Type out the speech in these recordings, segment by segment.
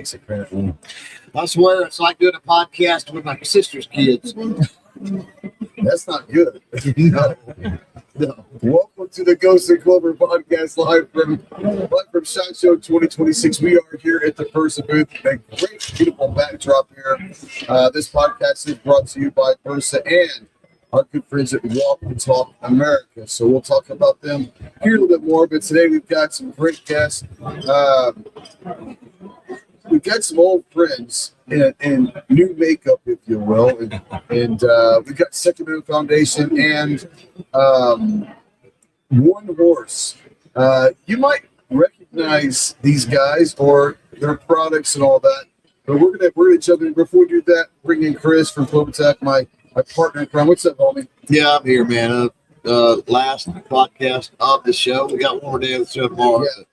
face, apparently. I swear it's like doing a podcast with my sister's kids. That's not good. No. Welcome to the Ghost and Clover podcast live from SHOT Show 2026. We are here at the Bersa booth. A great, beautiful backdrop here. This podcast is brought to you by Bersa and our good friends at Walk and Talk America. So we'll talk about them here a little bit more. But today we've got some great guests. We've got some old friends in new makeup, if you will, and we've got Sacramento Foundation and One Horse. You might recognize these guys or their products and all that, but we're gonna jump in. Before we do that, bring in Chris from Clover Tech, my partner in crime. What's up, homie? Yeah, I'm here, man. Last podcast of the show. We got one more day of the show tomorrow. Yeah.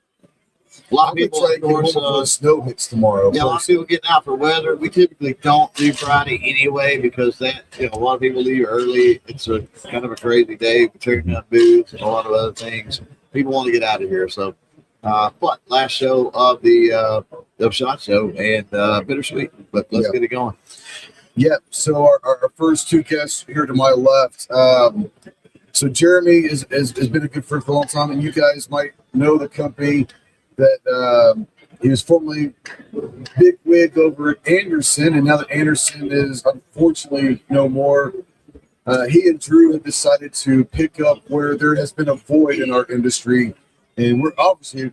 A lot of people, of course, snow hits tomorrow. Yeah, a lot of people getting out for weather. We typically don't do Friday anyway because a lot of people leave early. It's a kind of a crazy day. We're tearing down booths and a lot of other things. People want to get out of here. So, but last show of the SHOT Show and bittersweet. But let's get it going. Yep. So our first two guests here to my left. So Jeremy has been a good friend for a long time, and you guys might know the company that he was formerly big wig over at Anderson, and now that Anderson is unfortunately no more, he and Drew have decided to pick up where there has been a void in our industry, and we're obviously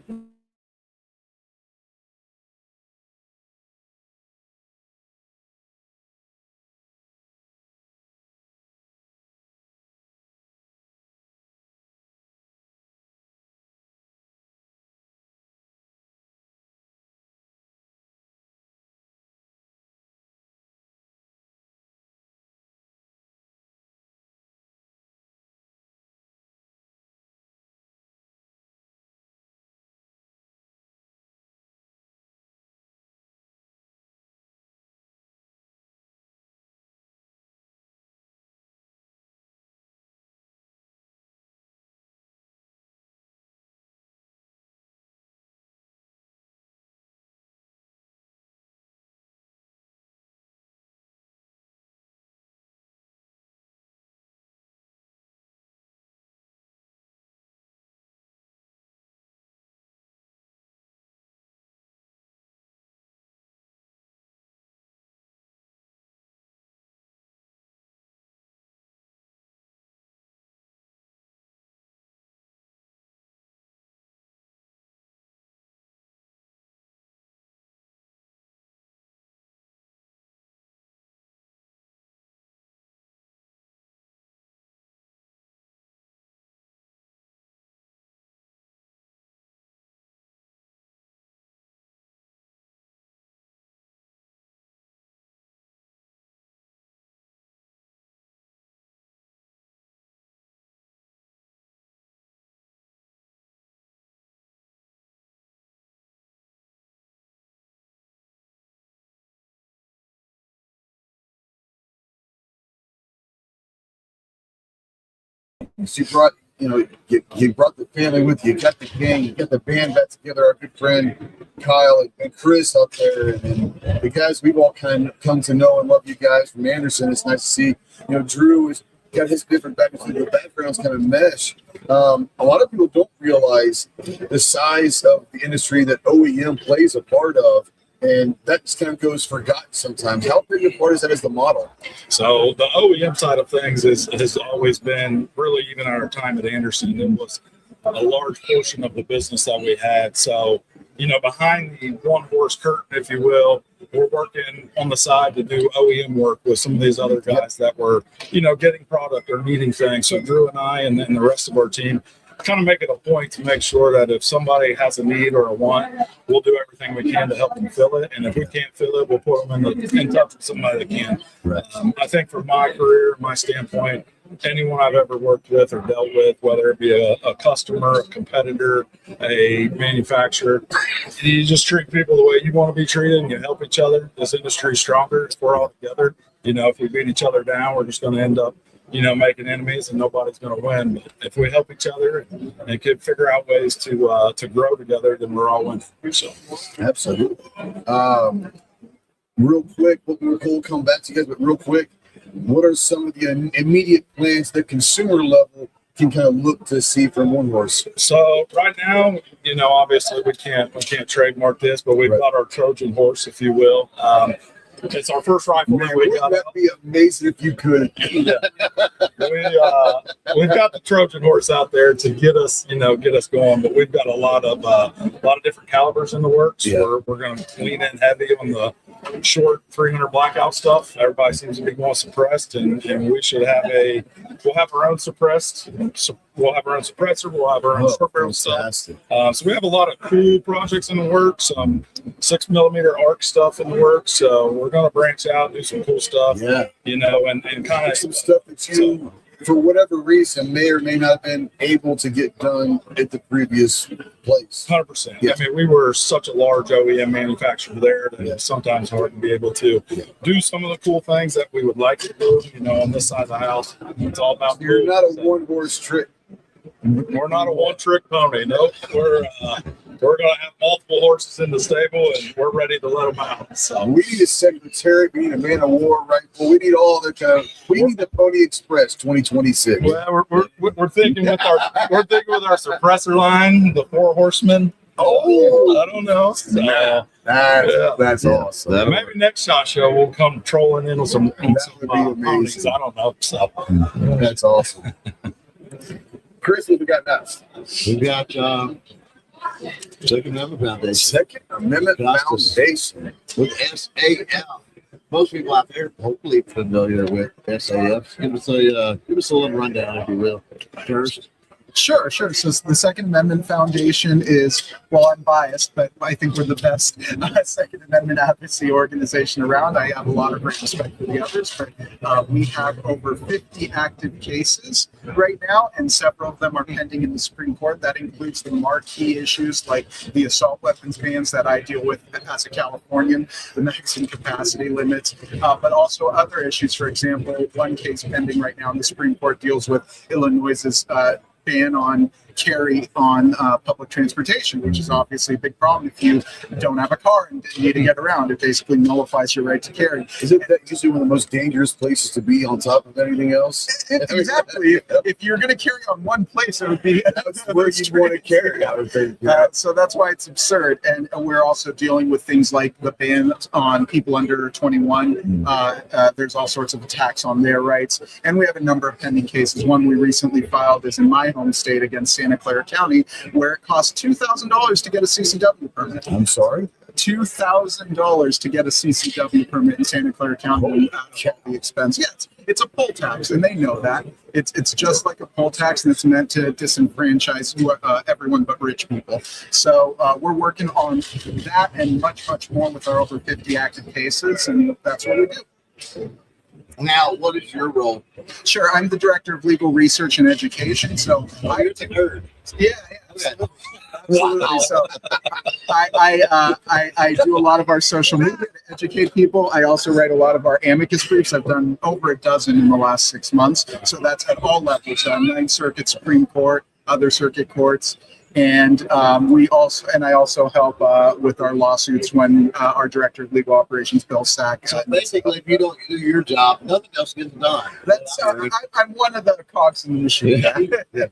you brought you brought the family with you. You got the gang, you got the band back together. Our good friend Kyle and Chris out there, and the guys we've all kind of come to know and love you guys from Anderson. It's nice to see. Drew has got his different backgrounds. The backgrounds kind of mesh. A lot of people don't realize the size of the industry that OEM plays a part of. And that just kind of goes forgotten sometimes. How big a part is that as the model? So the OEM side of things has always been, really, even our time at Anderson, it was a large portion of the business that we had. So, behind the one horse curtain, if you will, we're working on the side to do OEM work with some of these other guys that were, getting product or needing things. So Drew and I and then the rest of our team kind of make it a point to make sure that if somebody has a need or a want, we'll do everything we can to help them fill it. And if we can't fill it, we'll put them in touch with somebody that can. Right. I think from my career, my standpoint, anyone I've ever worked with or dealt with, whether it be a customer, a competitor, a manufacturer, you just treat people the way you want to be treated and you help each other. This industry is stronger if we're all together. If we beat each other down, we're just going to end up making enemies and nobody's going to win. But if we help each other and can figure out ways to grow together, then we're all winning. So Absolutely. Real quick, we'll come back to you guys, but real quick, what are some of the immediate plans that consumer level can kind of look to see from One Horse? So right now, obviously we can't trademark this, but we've got our Trojan horse, if you will. It's our first rifle that we got. That'd be amazing if you could. We've got the Trojan horse out there to get us going, but we've got a lot of different calibers in the works. Yeah. We're going to lean in heavy on the short 300 blackout stuff. Everybody seems to be more suppressed, and we should have we'll have our own suppressed. We'll have our own suppressor. We'll have our own short barrel stuff. So we have a lot of cool projects in the works. 6mm arc stuff in the works. So we're going to branch out, do some cool stuff. Yeah. And kind of some stuff that you, for whatever reason, may or may not have been able to get done at the previous place. 100%. Yeah. I mean, we were such a large OEM manufacturer there that it's sometimes hard to be able to do some of the cool things that we would like to do. On this side of the house, it's all about. You're not a one horse trick. We're not a one-trick pony. Nope. We're going to have multiple horses in the stable, and we're ready to let them out. So We need a secretary. We need a man of war rifle. We need all the kind. We need the Pony Express 2026. well, we're thinking with our suppressor line, the 4 horsemen. Oh, I don't know. So, that's awesome. maybe next SHOT Show we'll come trolling in on some would be ponies. amazing. I don't know. So That's awesome. Chris, what we got next? We've got Second Amendment Foundation Second Amendment Justice. Foundation. with SAF. Most people out there hopefully familiar with SAF. Give us a little rundown, if you will. First. Sure. So the Second Amendment Foundation is, well, I'm biased, but I think we're the best Second Amendment advocacy organization around. I have a lot of great respect for the others, but we have over 50 active cases right now, and several of them are pending in the Supreme Court. That includes the marquee issues like the assault weapons bans that I deal with as a Californian, the maximum capacity limits, but also other issues. For example, one case pending right now in the Supreme Court deals with Illinois's ban on carry on public transportation, which is obviously a big problem if you don't have a car and need to get around. It basically nullifies your right to carry. Isn't that usually one of the most dangerous places to be on top of anything else? Exactly. If you're going to carry on one place, it would be That's where you want to carry. I would think. so that's why it's absurd. And we're also dealing with things like the ban on people under 21. There's all sorts of attacks on their rights. And we have a number of pending cases. One we recently filed is in my home state against Santa Clara County, where it costs $2,000 to get a CCW permit. I'm sorry. $2,000 to get a CCW permit in Santa Clara County without the expense. Yeah, it's a poll tax, and they know that. It's just like a poll tax, and it's meant to disenfranchise everyone but rich people. So we're working on that and much, much more with our over 50 active cases, and that's what we do. Now, what is your role? Sure, I'm the director of legal research and education. So You're the nerd. Yeah, absolutely. So I do a lot of our social media to educate people. I also write a lot of our amicus briefs. I've done over a dozen in the last 6 months. So that's at all levels, Ninth Circuit, Supreme Court, other circuit courts. And I also help with our lawsuits when our director of legal operations, Bill Sack. So basically, if you don't do your job, nothing else gets done. That's I'm one of the cogs in the machine. Yeah.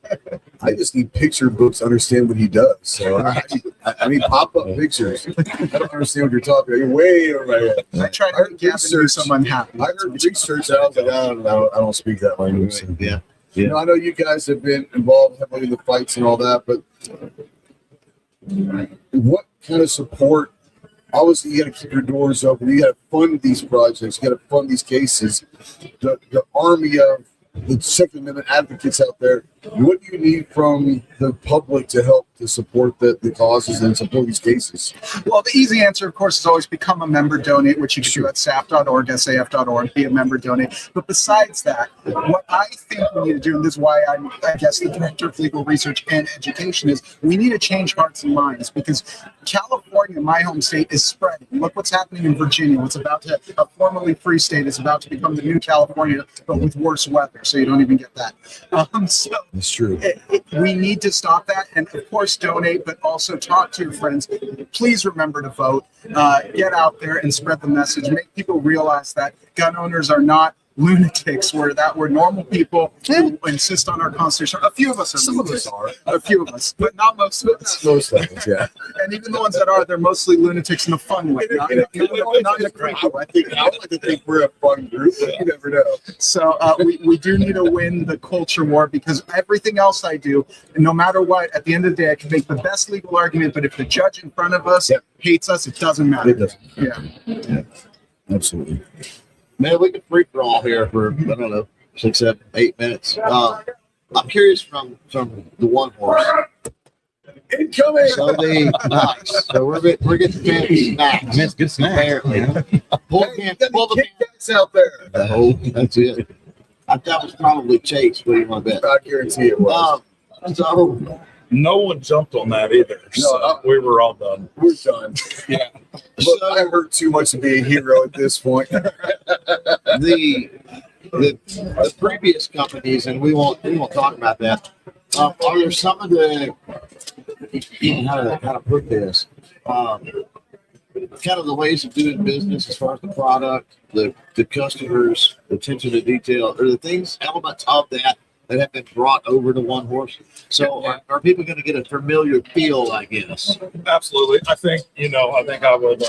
I just need picture books to understand what he does. So I need pop-up pictures. I don't understand what you're talking about. You're way over my head. I try to make Gavin someone happy. I heard research. I was like, I don't speak that language. So. Yeah. I know you guys have been involved heavily in the fights and all that, but what kind of support? Obviously, you got to keep your doors open. You got to fund these projects. You got to fund these cases. The army of the Second Amendment advocates out there. what do you need from the public to help to support the causes and support these cases? Well, the easy answer, of course, is always become a member, donate, which you can do at saf.org, saf.org, be a member, donate. But besides that, what I think we need to do, and this is why I'm, I guess, the director of legal research and education, is we need to change hearts and minds, because California, my home state, is spreading. Look what's happening in Virginia. What's about to, a formerly free state is about to become the new California, but with worse weather, so you don't even get that. So That's true. we need to stop that, and of course donate, but also talk to your friends. Please remember to vote. Get out there and spread the message. Make people realize that gun owners are not lunatics. We're normal people who insist on our Constitution. A few of us are. Some of us are. A few of us, but not most of us. Most of us, yeah. And even the ones that are, they're mostly lunatics in a fun way, not in a creepy way. I like to think we're a fun group, but you never know. So we do need to win the culture war, because everything else I do, and no matter what, at the end of the day, I can make the best legal argument, but if the judge in front of us hates us, it doesn't matter. It doesn't. Yeah. Absolutely. Man, we could free for all here for, I don't know, 6, 7, 8 minutes. I'm curious from the one horse. Incoming. So nice. So we're getting fancy snacks. I mean, it's good snacks. Apparently. Pull the It's out there. Oh, that's it. That was probably Chase. What do you want to bet? I guarantee it was. So No one jumped on that either. So we were all done. We're done. Yeah. Look, I hurt too much to be a hero at this point. the previous companies, and we won't talk about that. Are there some of the how to put this? Kind of the ways of doing business as far as the product, the customers' attention to detail, or the things, elements of that have been brought over to one horse. So are people going to get a familiar feel, I guess? Absolutely. I think I would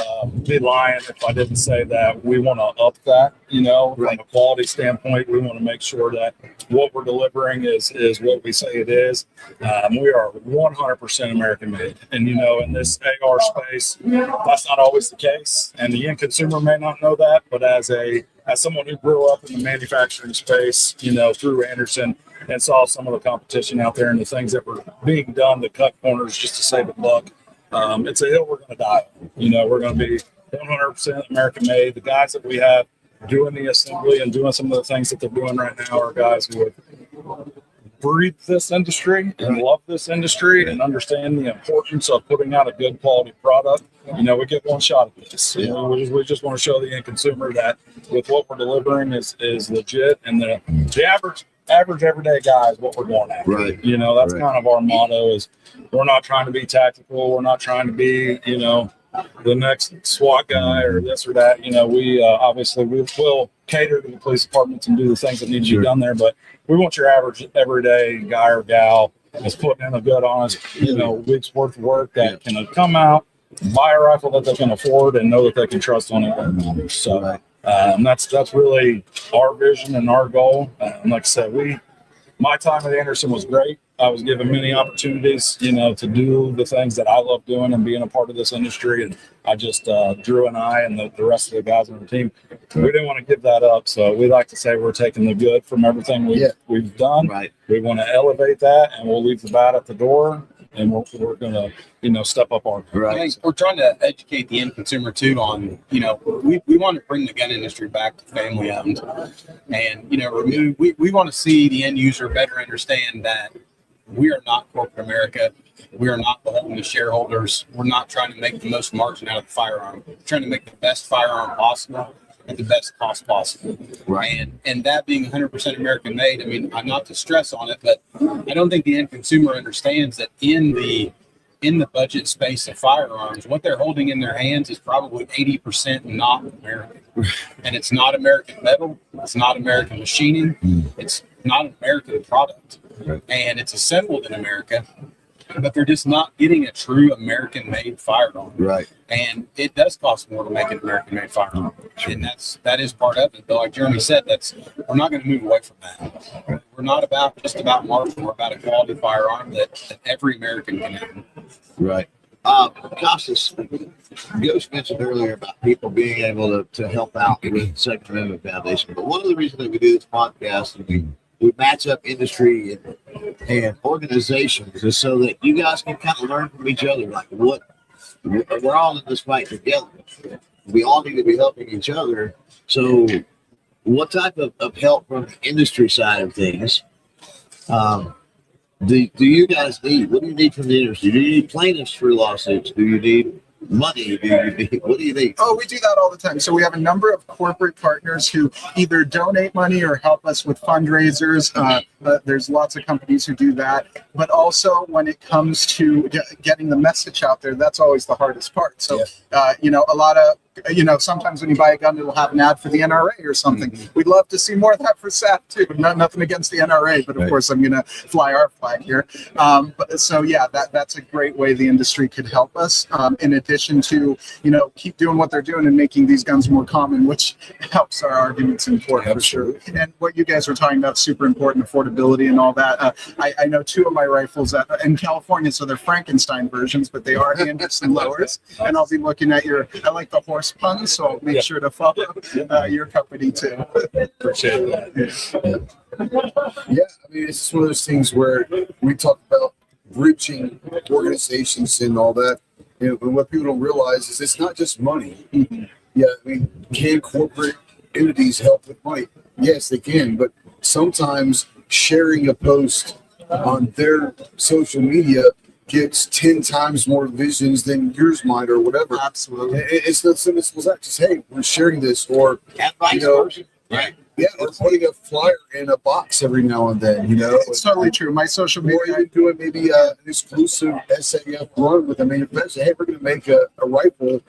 be lying if I didn't say that we want to up that, Right. from a quality standpoint. We want to make sure that what we're delivering is what we say it is. We are 100% American made. And, in this AR space, that's not always the case. And the end consumer may not know that, but as someone who grew up in the manufacturing space, through Anderson, and saw some of the competition out there and the things that were being done to cut corners just to save a buck. It's a hill we're going to die on. We're going to be 100% American made. The guys that we have doing the assembly and doing some of the things that they're doing right now are guys who have breathed this industry and love this industry and understand the importance of putting out a good quality product. We get one shot at this. We just want to show the end consumer that with what we're delivering is legit, and the average everyday guy is what we're going after. Right. That's Right. kind of our motto. Is we're not trying to be tactical. We're not trying to be the next SWAT guy or this or that. We obviously we will cater to the police departments and do the things that need to be done there, but we want your average everyday guy or gal that's putting in a good, honest, week's worth of work that can come out, buy a rifle that they can afford, and know that they can trust on it. So that's really our vision and our goal. Like I said, my time at Anderson was great. I was given many opportunities, to do the things that I love doing and being a part of this industry. And I just, Drew and I and the rest of the guys on the team, we didn't want to give that up. So we like to say we're taking the good from everything we've done. Right. We want to elevate that, and we'll leave the bad at the door. And we're going to, step up our Right. I think we're trying to educate the end consumer too on, we want to bring the gun industry back to family owned, and, we want to see the end user better understand that we are not corporate America. We are not beholden to shareholders. We're not trying to make the most margin out of the firearm. We're trying to make the best firearm possible at the best cost possible. Right. And that being 100% American made, I mean, I'm not to stress on it, but I don't think the end consumer understands that in the budget space of firearms, what they're holding in their hands is probably 80% not American. And it's not American metal. It's not American machining. It's not an American product. And it's assembled in America, but they're just not getting a true American-made firearm. Right. And it does cost more to make an American-made firearm, and that is part of it. But like Jeremy said, we're not going to move away from that. We're not just about margin. We're about a quality firearm that every American can have. Right. Costas, Ghost mentioned earlier about people being able to help out with the Second Amendment Foundation. But one of the reasons that we do this podcast is we match up industry and organizations is so that you guys can kind of learn from each other. Like we're all in this fight together. We all need to be helping each other. So what type of help from the industry side of things do you guys need? What do you need from the industry? Do you need plaintiffs for lawsuits? Do you need money? What do you need? Oh, we do that all the time. So we have a number of corporate partners who either donate money or help us with fundraisers. There's lots of companies who do that. But also when it comes to getting the message out there, that's always the hardest part. So, a lot of, sometimes when you buy a gun, it'll have an ad for the NRA or something. We'd love to see more of that for SAP too. Nothing against the NRA, but of course I'm going to fly our flag here. That's a great way the industry could help us. In addition to, keep doing what they're doing and making these guns more common, which helps our arguments in court for sure. And what you guys were talking about, super important, affordability and all that. I know two of my rifles in California, so they're Frankenstein versions, but they are Anderson lowers. And I'll be looking at I like the horse puns, so I'll make sure to follow your company too. Appreciate that. Yeah, I mean, it's just one of those things where we talk about bridging organizations and all that. And what people don't realize is it's not just money. Yeah, I mean, can corporate entities help with money? Yes, they can, but sometimes sharing a post on their social media gets 10 times more visions than yours might or whatever. Absolutely. It's not simple as that. Just, hey, we're sharing this, or And vice versa, right? yeah, or putting a flyer in a box every now and then, It's totally true. My social Or media, even doing maybe an exclusive SAF run with a manufacturer. Hey, we're going to make a rifle,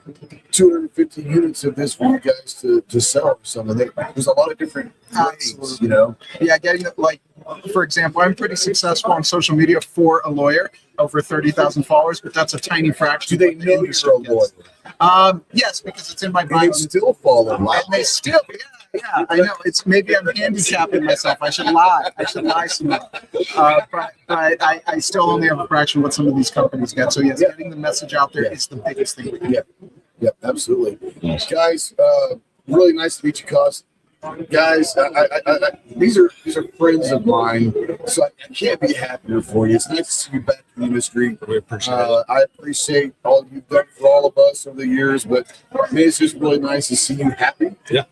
250 units of this for you guys to sell or something. There's a lot of different ways, Absolutely. Getting for example, I'm pretty successful on social media for a lawyer, over 30,000 followers, but that's a tiny fraction. Do they of what the know industry you're a lawyer? gets. Yes, because it's in my And bio. they still follow. And they still, yeah, I know. It's maybe I'm handicapping myself. I should lie some more. But I still only have a fraction of what some of these companies get. So yes, getting the message out there is the biggest thing we can do. Yeah, absolutely. Guys, really nice to meet you, Cos. Guys, these are friends of mine, so I can't be happier for you. It's nice to see you back in the industry. We appreciate it. I appreciate all you've done for all of us over the years, but man, it's just really nice to see you happy. Yeah.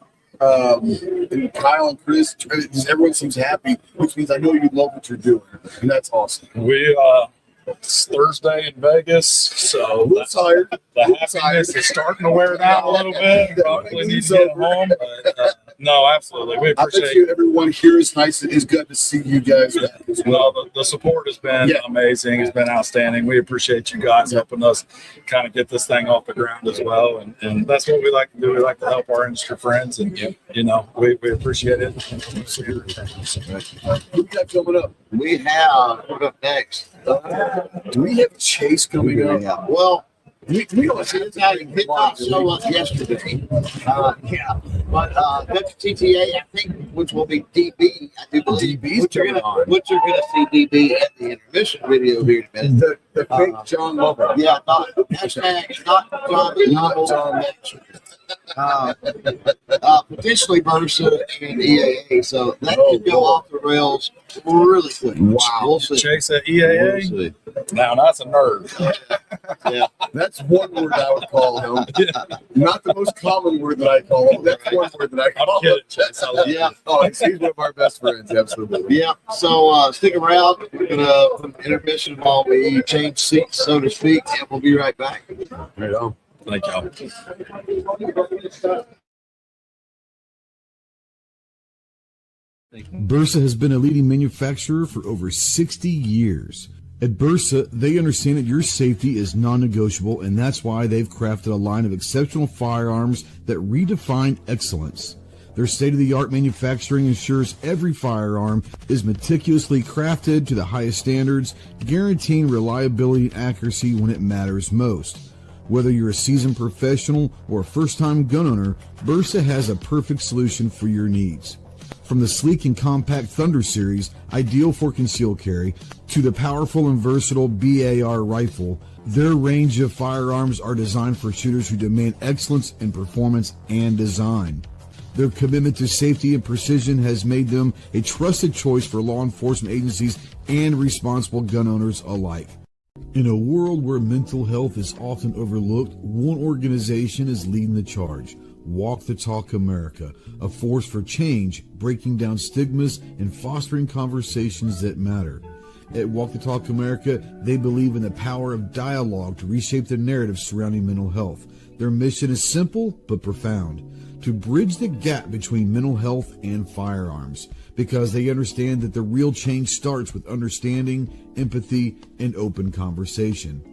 And Kyle and Chris, everyone seems happy, which means I know you love what you're doing, and that's awesome. It's Thursday in Vegas, so A little tired. the happiness is starting to wear down a little bit. Probably need to get home, but no, absolutely. We I bet appreciate you everyone here is nice. It's good to see you guys back as well. the support has been amazing. It's been outstanding. We appreciate you guys helping us kind of get this thing off the ground as well. And that's what we like to do. We like to help our industry friends, and we appreciate it. Who we got coming up? We have what up next? Do we have Chase coming up? Yeah. Well, We don't it did not show up yesterday. But WTTA, I think, which will be DB, I do believe. DB's Which you're coming on. gonna see DB at the intermission video here in a minute. The fake John Lover. Yeah, hashtag not John Not John. potentially Bersa and EAA. So that could go off the rails really quick. Wow. We'll see. Chase at We'll EAA. see. Now that's a nerd. Yeah. That's one word I would call him. Not the most common word that I call him. That's one word that I I'm call him. kidding, Chase. I love it. Yeah. Oh, he's one of our best friends. Absolutely. Yeah, so stick around. We're gonna from intermission while we change seats, so to speak, and we'll be right back. Right on. Thank y'all. Bersa has been a leading manufacturer for over 60 years. At Bersa, they understand that your safety is non-negotiable, and that's why they've crafted a line of exceptional firearms that redefine excellence. Their state-of-the-art manufacturing ensures every firearm is meticulously crafted to the highest standards, guaranteeing reliability and accuracy when it matters most. Whether you're a seasoned professional or a first-time gun owner, Bersa has a perfect solution for your needs. From the sleek and compact Thunder series, ideal for concealed carry, to the powerful and versatile BAR rifle, their range of firearms are designed for shooters who demand excellence in performance and design. Their commitment to safety and precision has made them a trusted choice for law enforcement agencies and responsible gun owners alike. In a world where mental health is often overlooked, one organization is leading the charge. Walk the Talk America, a force for change, breaking down stigmas and fostering conversations that matter. At Walk the Talk America, they believe in the power of dialogue to reshape the narrative surrounding mental health. Their mission is simple but profound: to bridge the gap between mental health and firearms, because they understand that the real change starts with understanding, empathy, and open conversation.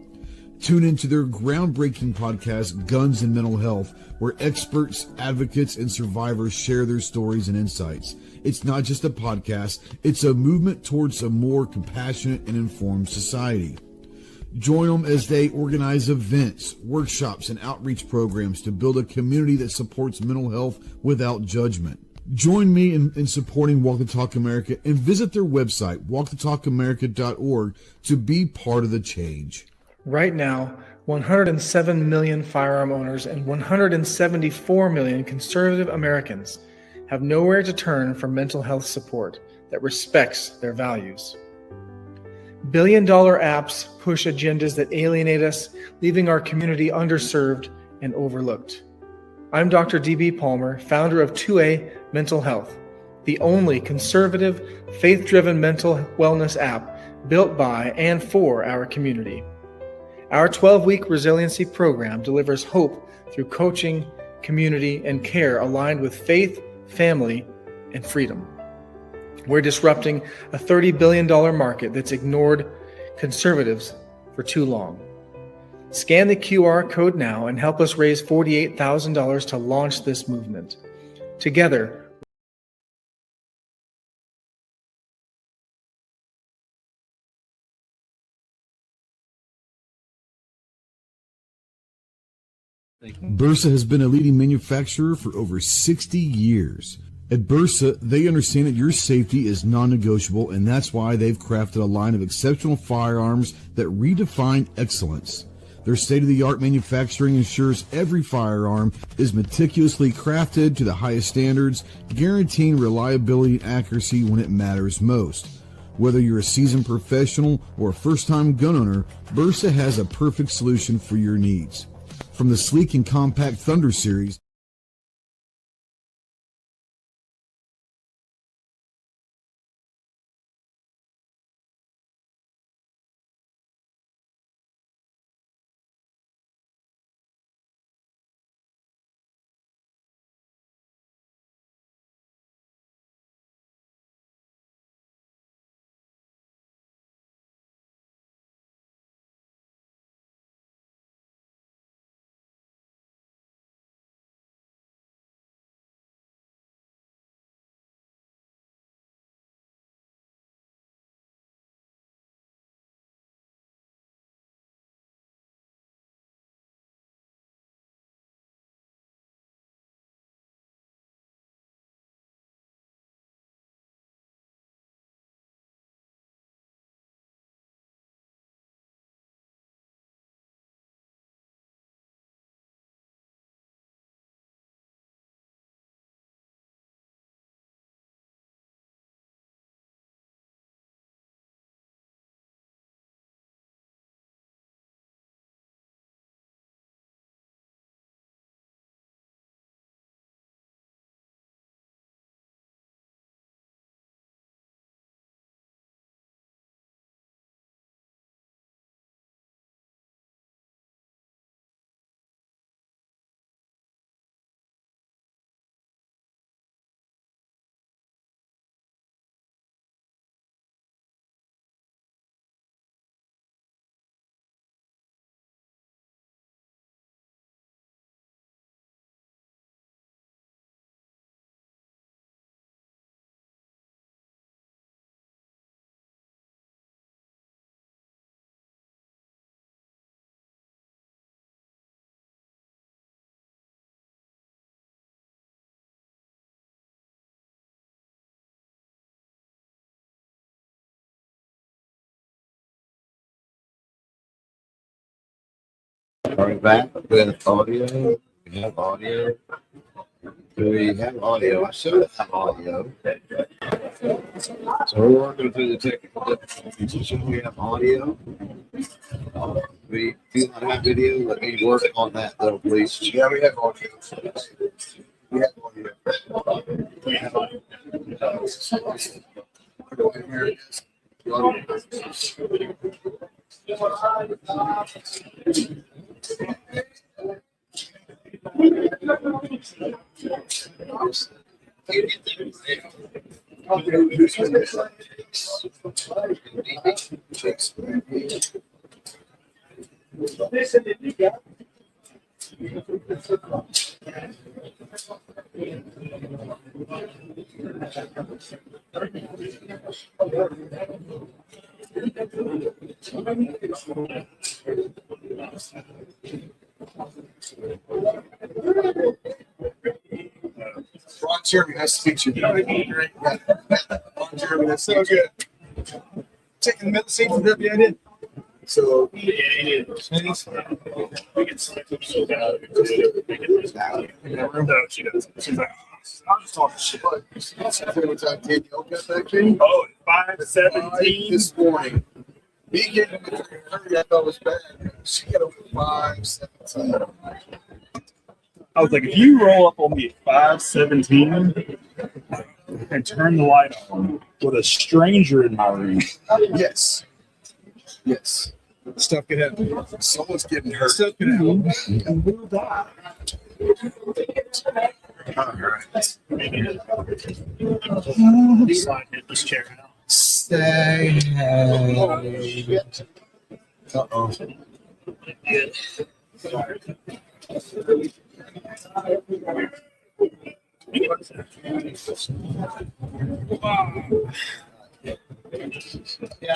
Tune into their groundbreaking podcast, Guns and Mental Health, where experts, advocates, and survivors share their stories and insights. It's not just a podcast, it's a movement towards a more compassionate and informed society. Join them as they organize events, workshops, and outreach programs to build a community that supports mental health without judgment. Join me in supporting Walk the Talk America and visit their website, walkthetalkamerica.org, to be part of the change. Right now, 107 million firearm owners and 174 million conservative Americans have nowhere to turn for mental health support that respects their values. Billion-dollar apps push agendas that alienate us, leaving our community underserved and overlooked. I'm Dr. D.B. Palmer, founder of 2A Mental Health, the only conservative, faith-driven mental wellness app built by and for our community. Our 12-week resiliency program delivers hope through coaching, community, and care aligned with faith, family, and freedom. We're disrupting a $30 billion market that's ignored conservatives for too long. Scan the QR code now and help us raise $48,000 to launch this movement. Together, Bersa has been a leading manufacturer for over 60 years. At Bersa, they understand that your safety is non-negotiable, and that's why they've crafted a line of exceptional firearms that redefine excellence. Their state-of-the-art manufacturing ensures every firearm is meticulously crafted to the highest standards, guaranteeing reliability and accuracy when it matters most. Whether you're a seasoned professional or a first-time gun owner, Bersa has a perfect solution for your needs. From the sleek and compact Thunder series Are we back with audio? We have audio. Do we have audio? I should have audio. So we're working through the technical difficulties. Should we have audio? We do not have video. Let me work on that though, please. Yeah, we have audio. We have audio. Here it is. The Ron Jeremy, nice to meet you. Great. Ron Jeremy, that's so good. Taking the middle seat for Derby, I did. So, We can select them so bad. No, she doesn't. She's like, I'm just talking shit. what's your favorite time Danielle got back in? Oh, 5:17. This morning. He gave me 3:30, I thought was bad. She got over 5:17. I was like, if you roll up on me at 5:17 and turn the light on with a stranger in my room, Yes. Yes. Stuff could happen. Someone's getting hurt. Stuff could happen. and we'll die. All right. Slide hit this chair now. Stay. Uh-oh.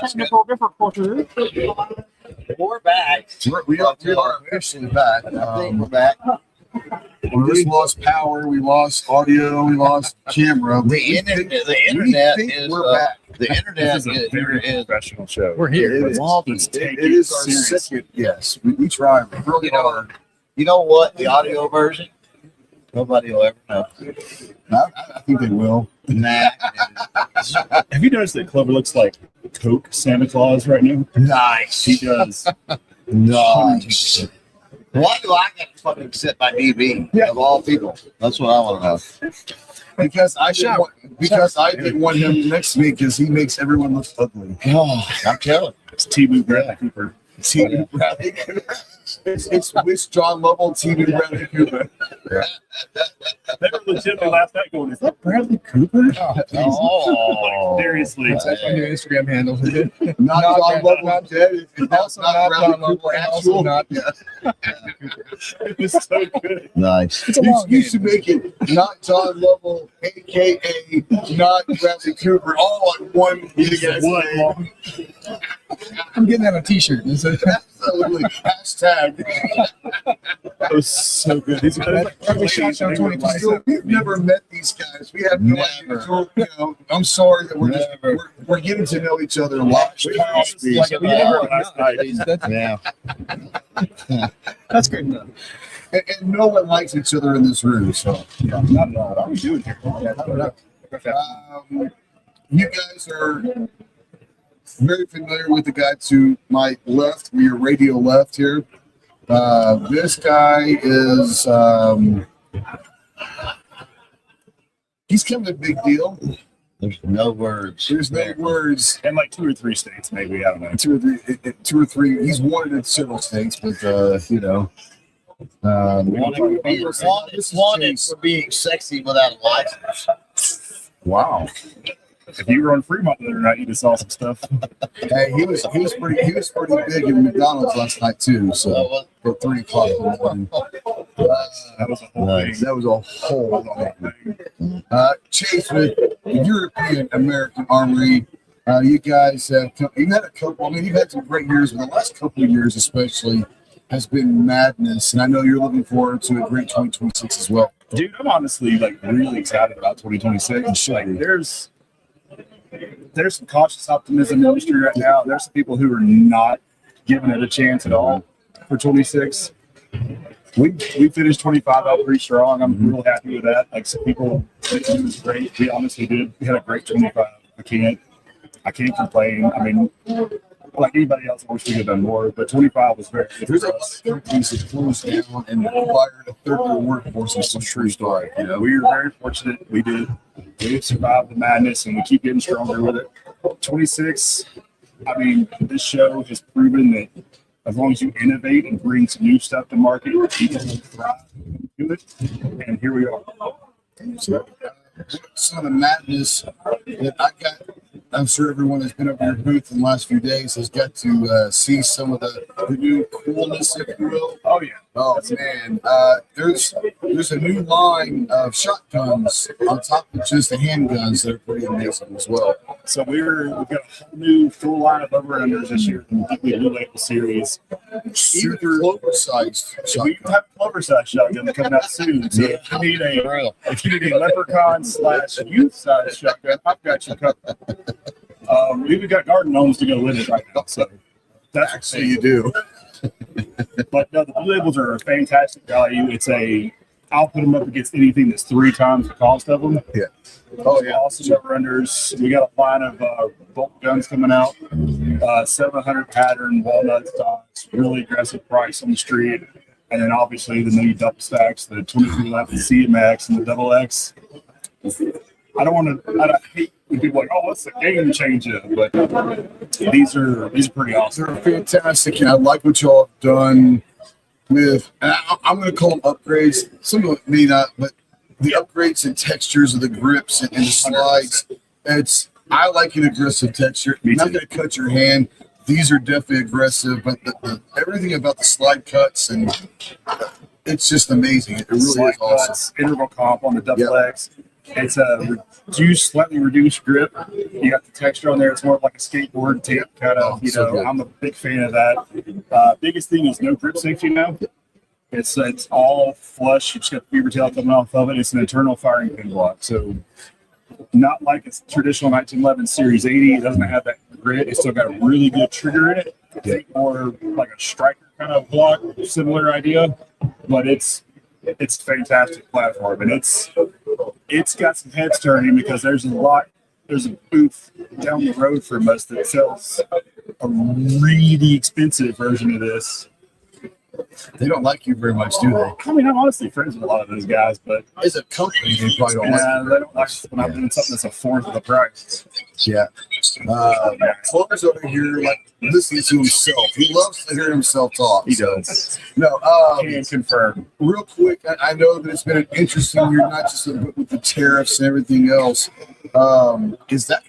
Technical difficulty. We're back. We are officially back. I think we're back. We just lost power. We lost audio. We lost camera. The internet think is we're back. The internet This is a very is professional show. We're here. It is. It is our second. Yes, we try really You know, hard. You know what? The audio version, nobody will ever know. I think they will. Nah. Have you noticed that Clover looks like Coke Santa Claus right now? Nice. He does. Nice. Why do I get to fucking sit by DB of all people? That's what I want to know. Because I didn't want him next to me because he makes everyone look ugly. Oh, I'm telling It's T-Boo Bradley Cooper. It's which John Lovell, TV Bradley Cooper. They were legitimately last night going, is that Bradley Cooper? you. Oh, Seriously. That's my new Instagram handle. Not John Lovell dead. It's Also not not Bradley John Lovell, Cooper and also actual. not. It was so good. nice. It's a long You game. should make it not John Lovell, aka not Bradley Cooper, all on one big ass What? name. I'm getting that on a t-shirt. Is it- Absolutely. Hashtag. That was so good. These guys Probably shot down 2020. Still, we've never met these guys. We have no Never. idea. So, I'm sorry that Never. we're getting to know each other a lot. Like, we never last night. Yeah. That's good enough. And no one likes each other in this room. So, Yeah, not at all. What are we doing here? you guys are very familiar with the guy to my left, your radio left here. This guy is, he's kind of a big deal. There's no words. There's no words. In like 2 or 3 states, maybe. I don't know. Two or three. He's wanted in several states, but you know. Wanted for being sexy without a license. Wow. If you were on Fremont the other night, you just saw some stuff. Hey, he was pretty big in McDonald's last night too. So at 3 o'clock in the morning. That was a whole thing. That was a whole thing. Chase with European American Armory. You guys have you've had a couple. I mean, you've had some great years, but the last couple of years, especially, has been madness. And I know you're looking forward to a great 2026 as well. Dude, I'm honestly like really excited about 2026. Like, there's some cautious optimism in the industry right now. There's some people who are not giving it a chance at all for 26. We finished 25 out pretty strong. I'm real happy with that. Like some people, it was great. We honestly did. We had a great 25. I can't complain. I mean, like anybody else, I wish we could have done more, but 25 was very good. There's a lot of companies that closed down and required a third of their workforce. It's a true story. You know, we were very fortunate. We did. We survived the madness, and we keep getting stronger with it. 26. I mean, this show has proven that as long as you innovate and bring some new stuff to market, people will thrive and do it. And here we are. So, some of the madness that I got, I'm sure everyone that's been over your booth in the last few days has got to see some of the new coolness, if you will. Oh, yeah. Oh man, there's a new line of shotguns on top of just the handguns that are pretty amazing as well. So we've got a whole new full line of over unders this year from the Blue Label series. Super Clover sized We shotgun. have a Clover size shotgun coming out soon. So if you need a leprechaun / youth size shotgun, I've got you covered. We've even got garden gnomes to go with it right now. So that's Actually, you do. But no, the Blue Labels are a fantastic value. I'll put them up against anything that's 3 times the cost of them. Yeah. Oh yeah. Awesome over unders. We got a line of bolt guns coming out. 700 pattern walnut stocks. Really aggressive price on the street. And then obviously the new double stacks, the 2311 CMX and the double X. I hate when people are like, oh, what's the game changer? But these are pretty awesome. They're fantastic, and I like what y'all have done with. And I'm going to call them upgrades. Some of it may not, but the upgrades and textures of the grips and the slides. I like an aggressive texture. You're not going to cut your hand. These are definitely aggressive, but everything about the slide cuts and it's just amazing. It really Slide is awesome. cuts, interval comp on the double X. It's a slightly reduced grip. You got the texture on there. It's more of like a skateboard tape kind of. I'm a big fan of that. Biggest thing is no grip safety now. It's all flush. You just got the beaver tail coming off of it. It's an internal firing pin block. So not like a traditional 1911 Series 80. It doesn't have that grit. It's still got a really good trigger in it. I think more like a striker kind of block, similar idea. But it's a fantastic platform, and it's got some heads turning because there's a booth down the road from us that sells a really expensive version of this. They don't like you very much, do they? I mean, I'm honestly friends with a lot of those guys, but As a company, they probably don't like you. they don't like when I'm doing something that's a fourth of the price. Yeah. Clover's over here, like, listening to himself. He loves to hear himself talk. He does. No, Can confirm. real quick, I know that it's been an interesting year, not just with the tariffs and everything else. Is that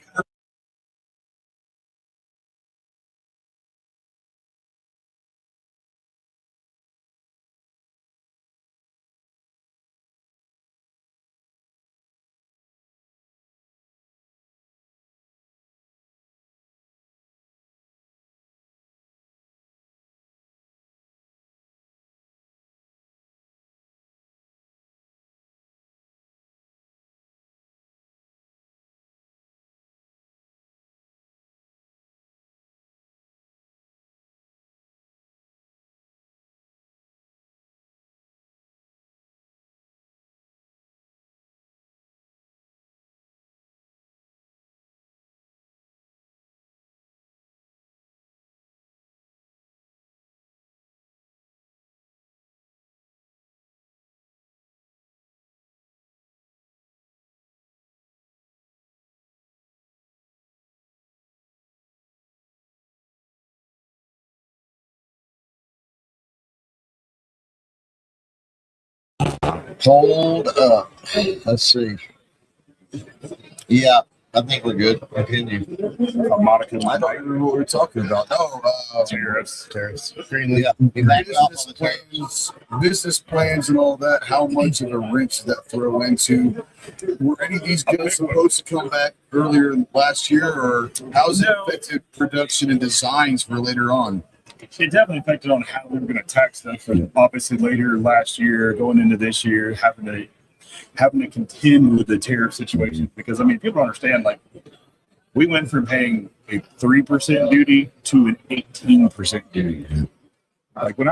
Hold up. Let's see. Yeah, I think we're good. Continue. Monica, I don't remember what we're talking about. No, tariffs. Yeah, we backed off on the tariffs. business plans and all that. How much of a wrench did that throw into? Were any of these guys supposed to come back earlier last year, or how's it affected production and designs for later on? It definitely affected on how we were going to tax stuff. And obviously, later last year, going into this year, having to contend with the tariff situation, because I mean, people don't understand. Like, we went from paying a 3% duty to an 18% duty. Like when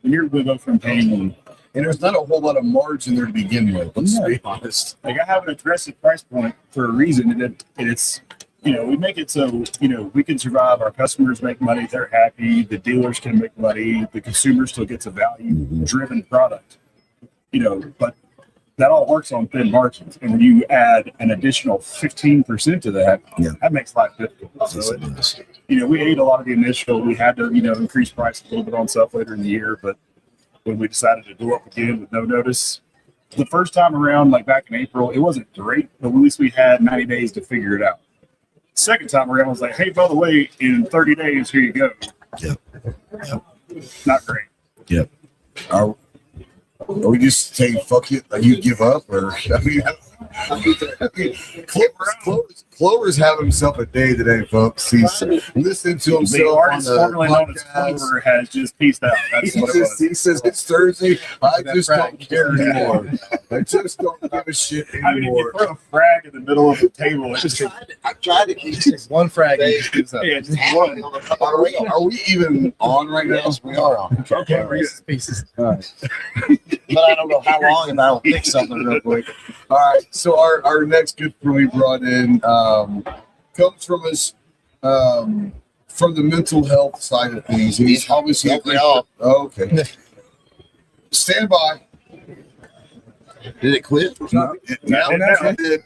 you're going to go from paying and there's not a whole lot of margin there to begin with. Let's be honest. Like I have an aggressive price point for a reason, and it's we make it so we can survive. Our customers make money; they're happy. The dealers can make money. The consumer still gets a value-driven product. But that all works on thin margins, and when you add an additional 15% to that, that makes life difficult. So we ate a lot of the initial. We had to increase price a little bit on stuff later in the year, but when we decided to go up again with no notice. The first time around, like back in April, it wasn't great, but at least we had 90 days to figure it out. Second time around, I was like, hey, by the way, in 30 days, here you go. Yep. Not great. Yep. Are we just saying fuck it? Like you give up, or Clover's having himself a day today, folks. He's listening to himself. The artist on the formerly known as podcast. Clover has just pieced out. That's what it was. He says it's Thursday. I just don't care anymore. I just don't give a shit I mean, if you anymore. throw a frag in the middle of the table, it's just I tried to keep One frag. just one. Are we even on right now? Yes, we are on. Okay, we're good. Pieces. But I don't know how long, and I'll fix something real quick. All right. So our next gift we brought in comes from us from the mental health side of things. And he's obviously okay. Stand by. Did it quit? Now it did.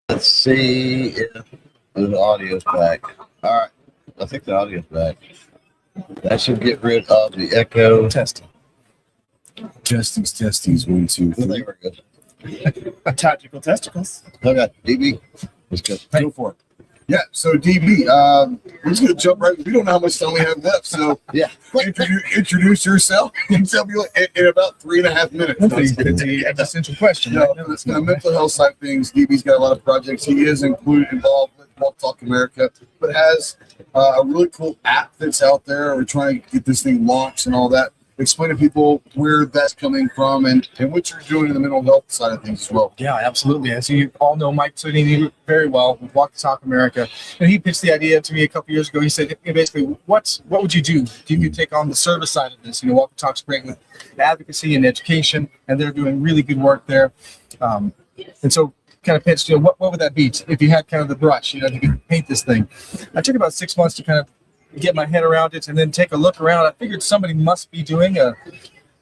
Let's see if the audio's back. All right. I think the audio's back. That should get rid of the echo. Testings. 1, 2, 3. There we go. Tactical testicles. Okay, DB. Let's go. Go for it. Yeah, so DB, we're just gonna jump right. We don't know how much time we have left, so Yeah. introduce yourself and tell me in about 3.5 minutes. It's the existential question. No, it's the mental health side of things. DB's got a lot of projects. He is involved with Walk Talk America, but has a really cool app that's out there. We're trying to get this thing launched and all that. Explain to people where that's coming from and what you're doing in the mental health side of things as well. Yeah, absolutely. As you all know, Mike Tudini very well with Walk the Talk America, and he pitched the idea to me a couple years ago. He said, basically, what would you do if you could take on the service side of this? Walk the Talk's great with advocacy and education, and they're doing really good work there. And so, kind of pitched, what would that be if you had kind of the brush, if you could paint this thing? I took about 6 months to kind of get my head around it and then take a look around. I figured somebody must be doing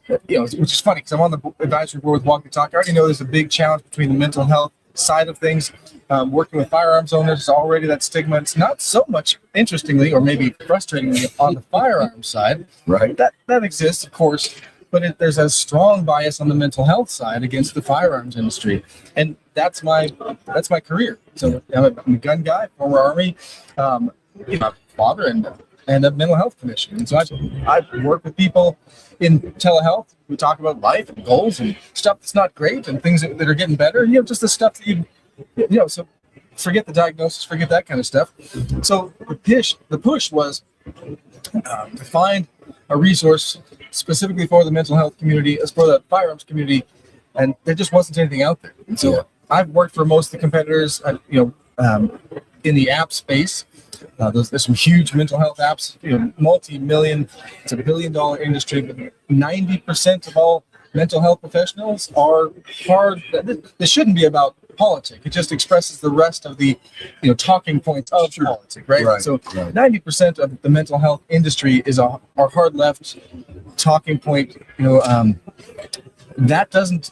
which is funny because I'm on the advisory board with Walk the Talk. I already know there's a big challenge between the mental health side of things. Working with firearms owners, already that stigma. It's not so much, interestingly, or maybe frustratingly, on the firearms side. Right. That exists, of course, but there's a strong bias on the mental health side against the firearms industry, and that's my career. So I'm a gun guy, former Army. My father and a mental health clinician. And so I work with people in telehealth. We talk about life and goals and stuff that's not great and things that are getting better. Just the stuff that so forget the diagnosis, forget that kind of stuff. So the push was to find a resource specifically for the mental health community, as for the firearms community, and there just wasn't anything out there. And so I've worked for most of the competitors, in the app space. There's some huge mental health apps, multi-million, it's $1 billion industry, but 90% of all mental health professionals are hard. This shouldn't be about politics. It just expresses the rest of the, talking points of politics, right? So 90% of the mental health industry is our hard left talking point, that doesn't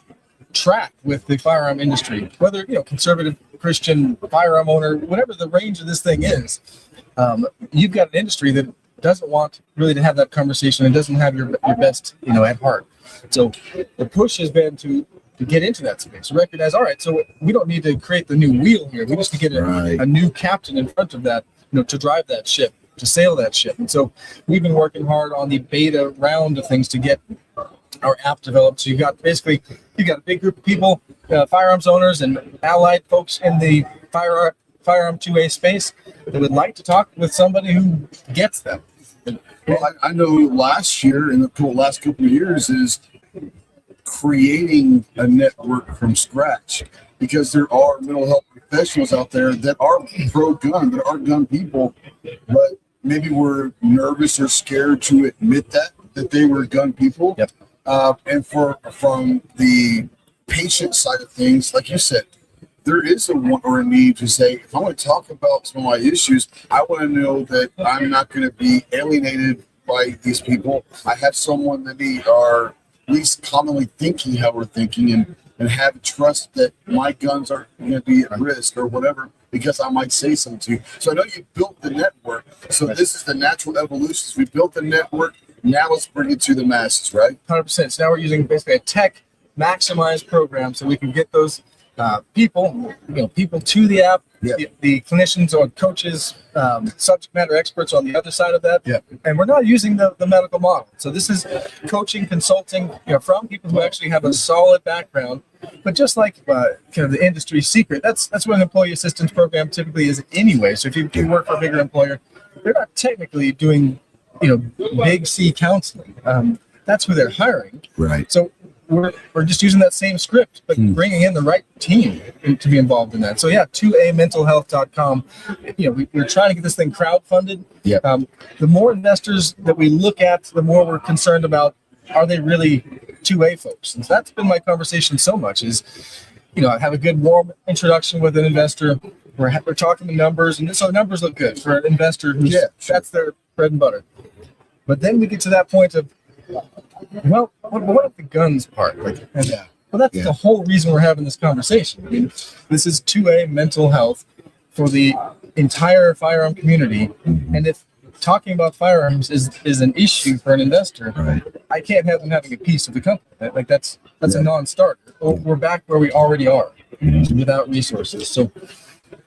track with the firearm industry, whether, conservative, Christian, firearm owner, whatever the range of this thing is. You've got an industry that doesn't want really to have that conversation and doesn't have your best, at heart. So the push has been to get into that space, recognize, all right, so we don't need to create the new wheel here. We just need to get a new captain in front of that, to drive that ship, to sail that ship. And so we've been working hard on the beta round of things to get our app developed. So you've got a big group of people firearms owners and allied folks in the firearm 2A space that would like to talk with somebody who gets them. Well, I know last year and the last couple of years is creating a network from scratch, because there are mental health professionals out there that are pro-gun, that are gun people, but maybe were nervous or scared to admit that they were gun people. Yep. And from the patient side of things, like you said, there is a want or a need to say, if I want to talk about some of my issues, I want to know that I'm not going to be alienated by these people. I have someone that we are at least commonly thinking how we're thinking, and have trust that my guns aren't going to be at risk or whatever, because I might say something to you. So I know you built the network. So this is the natural evolution. We built the network. Now let's bring it to the masses, right? 100%. So now we're using basically a tech maximized program so we can get those people to the app, the clinicians or coaches, subject matter experts on the other side of that. Yeah. And we're not using the medical model. So this is coaching, consulting, from people who actually have a solid background. But just like kind of the industry secret, that's what an employee assistance program typically is anyway. So if you work for a bigger employer, they're not technically doing, big C counseling. That's who they're hiring. Right. So we're just using that same script, but bringing in the right team to be involved in that. So yeah, 2amentalhealth.com. We're trying to get this thing crowdfunded. Yeah. The more investors that we look at, the more we're concerned about, are they really 2A folks? And so that's been my conversation so much is, I have a good warm introduction with an investor. We're talking the numbers, and so the numbers look good for an investor who's that's their bread and butter. But then we get to that point of, well, what if the guns part? Well, that's the whole reason we're having this conversation. I mean, this is 2A mental health for the entire firearm community. And if talking about firearms is an issue for an investor, I can't have them having a piece of the company. Like that's a non-starter. We're back where we already are without resources. So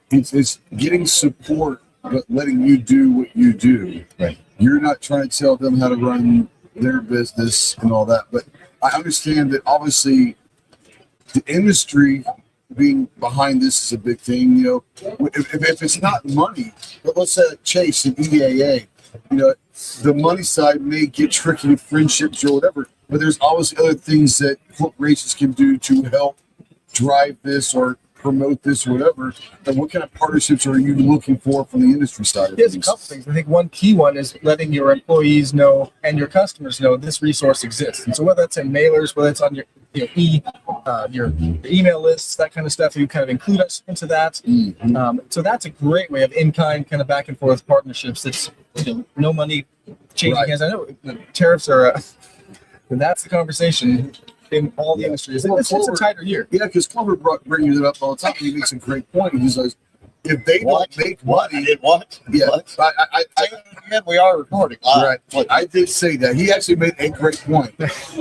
it's getting support, but letting you do what you do. Right. You're not trying to tell them how to run their business and all that. But I understand that obviously the industry being behind this is a big thing. If it's not money, but let's say Chase and EAA, the money side may get tricky with friendships or whatever, but there's always other things that corporations can do to help drive this or promote this or whatever. And what kind of partnerships are you looking for from the industry side of there's things? a couple things. I think one key one is letting your employees know and your customers know this resource exists. And so whether that's in mailers, whether it's on your your email lists, that kind of stuff, you kind of include us into that. So that's a great way of in-kind kind of back and forth partnerships. That's no money changing hands. I know the tariffs are, that's the conversation in all the industries. It's a tighter year. Yeah, because Clover brings it up all the time. He makes a great point. He says, if they don't make money, yeah, we are recording. Right. I did say that. He actually made a great point.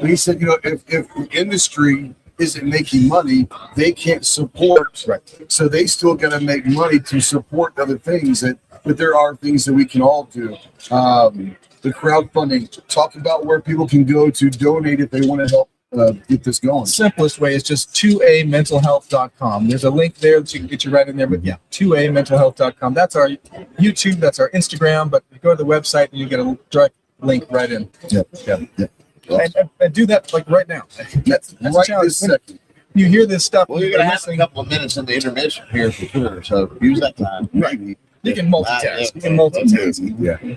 He said, if the industry isn't making money, they can't support. Right. So they still got to make money to support other things. But there are things that we can all do. The crowdfunding, talk about where people can go to donate if they want to help get this going. Simplest way is just 2amentalhealth.com. There's a link there that you can get you right in there. But yeah, 2amentalhealth.com. That's our YouTube. That's our Instagram. But you go to the website and you get a direct link right in. Yep. And do that like right now. That's right a challenge. this second. You hear this stuff. Well, you're going to have a couple of minutes in the intermission here for sure. So use that time. Maybe. You can multitask. You can multitask. Yeah.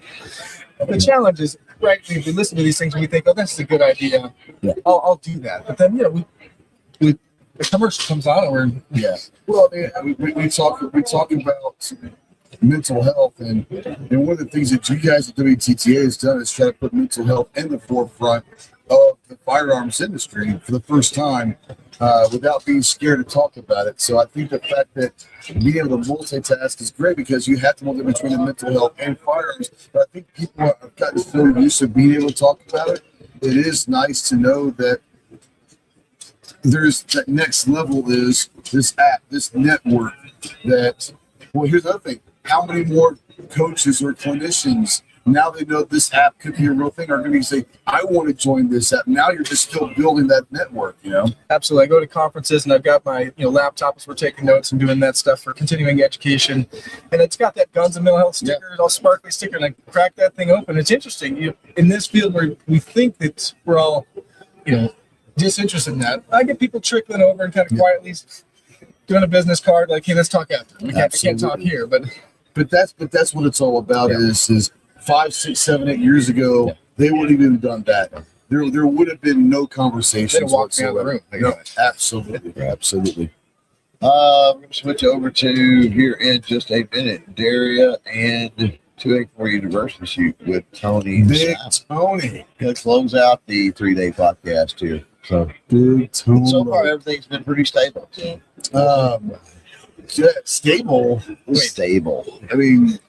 The challenge is, right, if we listen to these things and we think, oh, that's a good idea. Yeah. I'll do that. But then, the commercial comes on and we're, Well, we talk about mental health, and one of the things that you guys at WTTA has done is try to put mental health in the forefront of the firearms industry for the first time, without being scared to talk about it. So I think the fact that being able to multitask is great, because you have to multitask between the mental health and firearms. But I think people have gotten so used to being able to talk about it. It is nice to know that there's that next level is this app, this network that, well, here's the other thing. How many more coaches or clinicians now they know this app could be a real thing, are going to say, I want to join this app. Now you're just still building that network, you know? Absolutely. I go to conferences and I've got my laptop as we're taking notes and doing that stuff for continuing education. And it's got that Guns and Mental Health sticker, all sparkly sticker, and I crack that thing open. It's interesting. In this field where we think that we're all, disinterested in that, I get people trickling over and kind of quietly doing a business card like, hey, let's talk after. I can't talk here, but that's what it's all about. Is 5, 6, 7, 8 years ago, they wouldn't even have done that. There would have been no conversations whatsoever. No, absolutely. We're going to switch over to here in just a minute. Darya and 284 University shoot with Tony. Big Tony. Going to close out the 3-day podcast here. So, Big Tony. so far, everything's been pretty stable. Stable. Stable. I mean,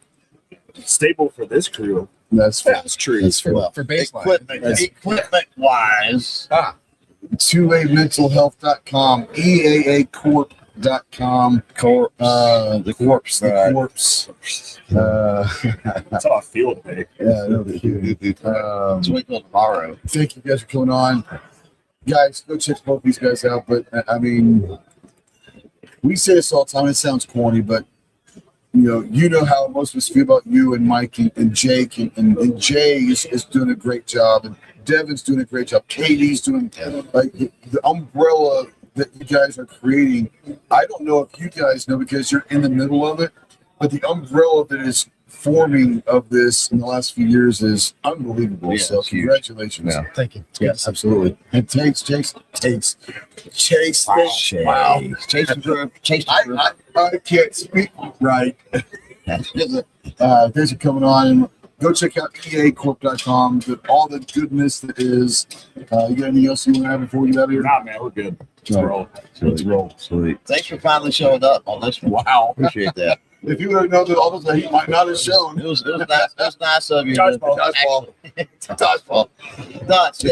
Stable for this crew. that's true. That's Well, For baseline. equipment wise, 2amentalhealth.com, EAAcorp.com, the corpse. the corpse. That's how I feel today. Yeah, no kidding. It's wait till tomorrow. Thank you guys for coming on. Guys, go check both these guys out. But I mean, we say this all the time. It sounds corny, but you know how most of us feel about you and Mike and Jake and Jay is doing a great job, and Devin's doing a great job. Katie's doing like the umbrella that you guys are creating. I don't know if you guys know because you're in the middle of it, but the umbrella that is forming of this in the last few years is unbelievable. Yeah, so it's huge. congratulations. Yeah. Thank you. Yes, absolutely. And Chase. Wow. Chase the group. I can't speak right. Thanks for coming on. And go check out EACorp.com. All the goodness that is. You got anything else you want to have before we get out of here? Nah, man, we're good. Let's roll. Let's roll. Sweet. Thanks for finally showing up on this one. Wow. Appreciate that. If you would have known that all those he might not have shown. It was nice. It was nice of you. Dodgeball. Dodge.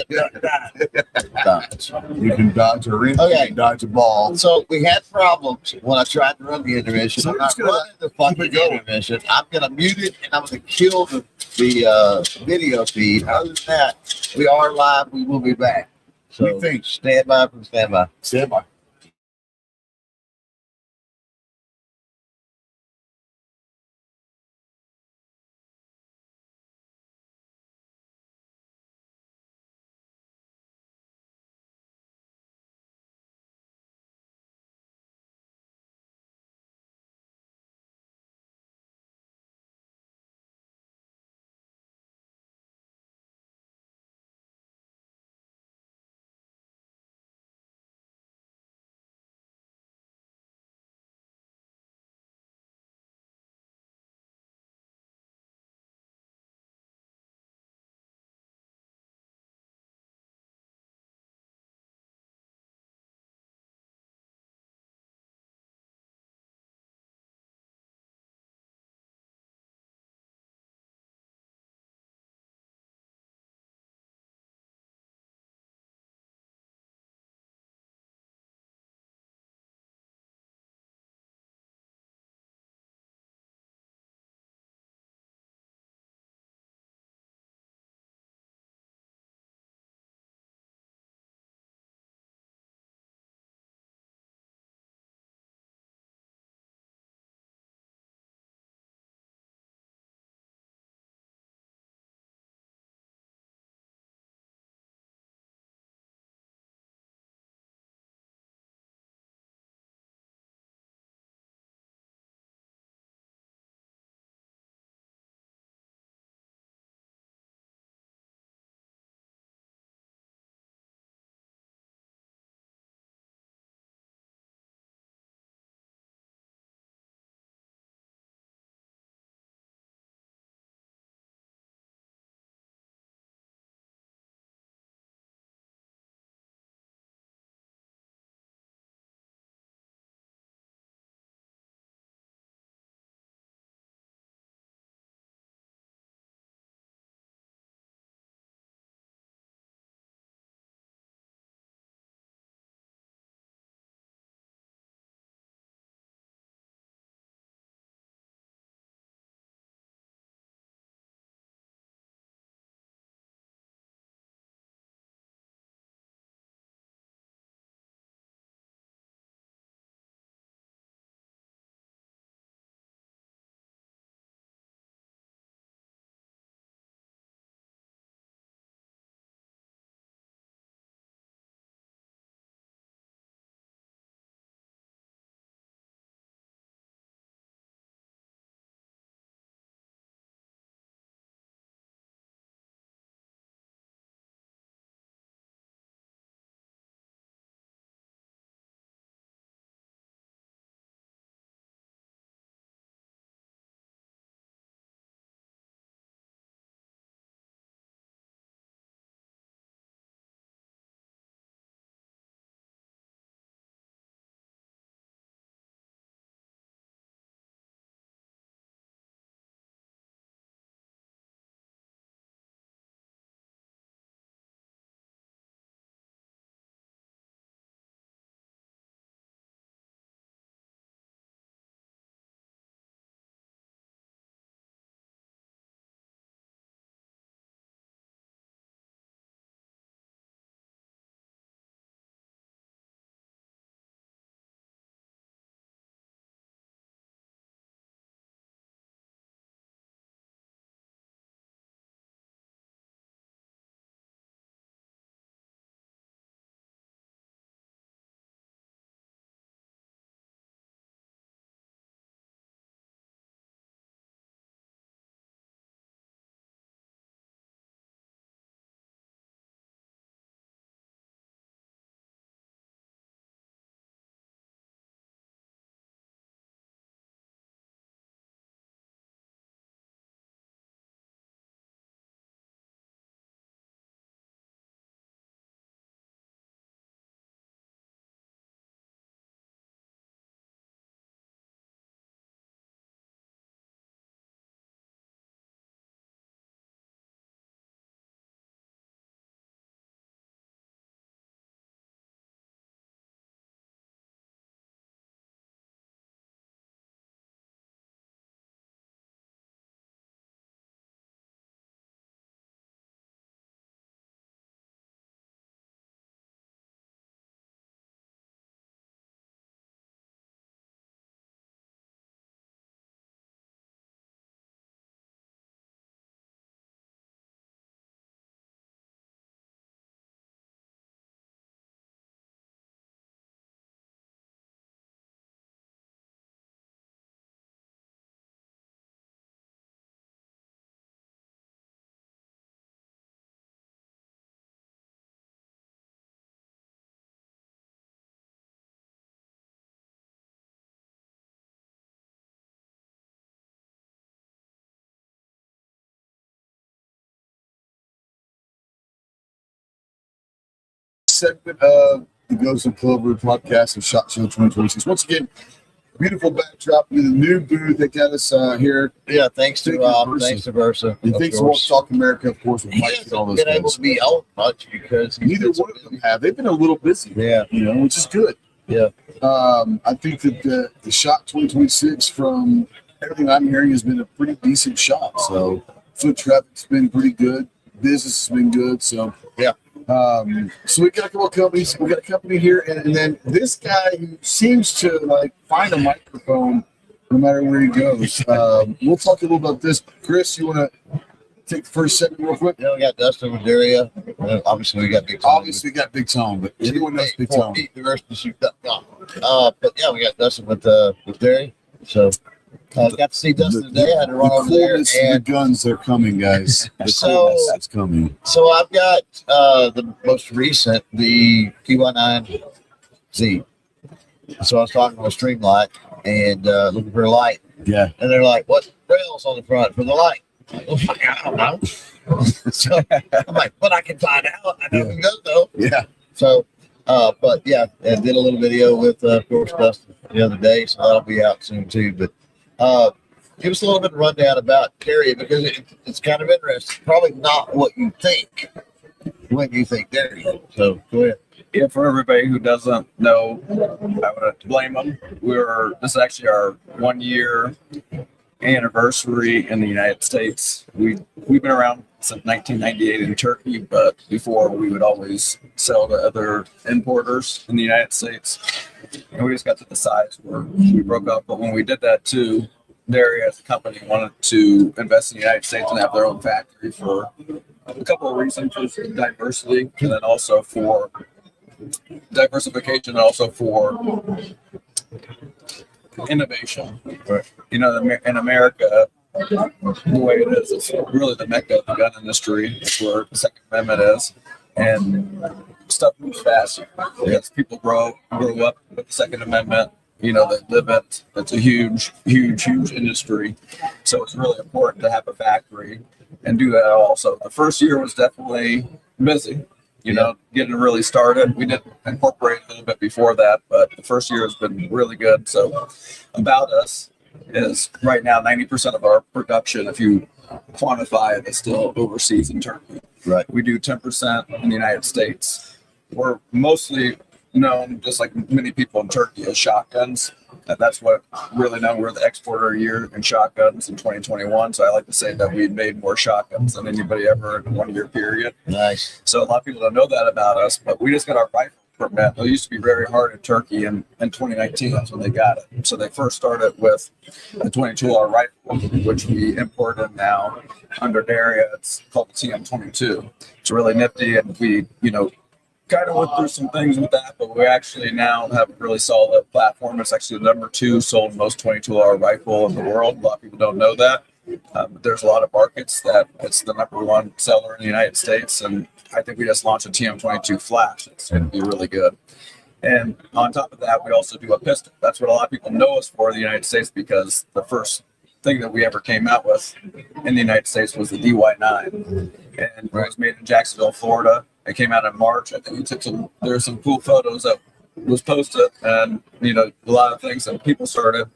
You can dodge a ring. Okay. You can dodge a ball. So we had problems when I tried to run the intermission. So I'm we're not just gonna running the fucking keep it going. intermission. I'm going to mute it and I'm going to kill the video feed. Other than that, we are live. We will be back. So We think. stand by from standby. Stand by. segment of the Ghost of Clover podcast of SHOT Show 2026. Once again, beautiful backdrop to the new booth that got us here. Yeah, thanks to Bersa. And thanks to Walk Talk America, of course, with Mike and all those been able guys. to be out much because Neither one of them have. They've been a little busy. Yeah. Which is good. Yeah. I think that the SHOT 2026, from everything I'm hearing, has been a pretty decent shot. So foot traffic's been pretty good. Business has been good. So yeah. So we got a couple of companies. We got a company here, and then this guy who seems to like find a microphone no matter where he goes. We'll talk a little about this. Chris, you want to take the first segment real quick? Yeah, we got Dustin with Derya. Obviously, we got Big Tom. Obviously, we got Big Tom, but everyone knows Big Tom. The rest of the shoot up. But yeah, we got Dustin with Derya. So got to see Dustin today. I had to run over there, and the guns are coming, guys. It's coming. So I've got the most recent, the PY9Z. So I was talking to a Streamlight and looking for a light. Yeah. And they're like, "What rails on the front for the light?" I'm like, I don't know. So I'm like, "But I can find out. I know we go though." Yeah. So, but yeah, I did a little video with, of course, Dustin the other day, so that'll be out soon too. But give us a little bit of rundown about Derya, because it's kind of interesting. Probably not what you think when you think Derya. So go ahead. Yeah, for everybody who doesn't know, I would blame them. This is actually our 1 year anniversary in the United States. We've been around since 1998 in Turkey, but before we would always sell to other importers in the United States. And we just got to the size where we broke up. But when we did that too, Derya as a company wanted to invest in the United States and have their own factory for a couple of reasons: diversity, and then also for diversification, and also for innovation. In America, the way it is, it's really the mecca of the gun industry. It's where the Second Amendment is, and stuff moves fast. Yes, people grow up with the Second Amendment. They live it. It's a huge industry. So it's really important to have a factory and do that all. So the first year was definitely busy. Getting really started. We did incorporate a little bit before that, but the first year has been really good. So about us is right now 90% of our production, if you quantify it, is still overseas in Turkey. Right. We do 10% in the United States. We're mostly known, just like many people in Turkey, as shotguns. And that's what really known. We're the exporter of the year in shotguns in 2021. So I like to say that we made more shotguns than anybody ever in a 1 year period. Nice. So a lot of people don't know that about us, but we just got our rifle permit. It used to be very hard in Turkey, and in 2019 that's when they got it. So they first started with the 22-hour rifle, which we imported now under Derya. It's called the TM22. It's really nifty, and we, kind of went through some things with that, but we actually now have a really solid platform. It's actually the number 2 sold most 22-hour rifle in the world. A lot of people don't know that. But there's a lot of markets that it's the number 1 seller in the United States, and I think we just launched a TM22 Flash. It's going to be really good. And on top of that, we also do a pistol. That's what a lot of people know us for in the United States, because the first thing that we ever came out with in the United States was the DY9, and it was made in Jacksonville, Florida. It came out in March. I think we took there's some cool photos that was posted, and a lot of things that people started,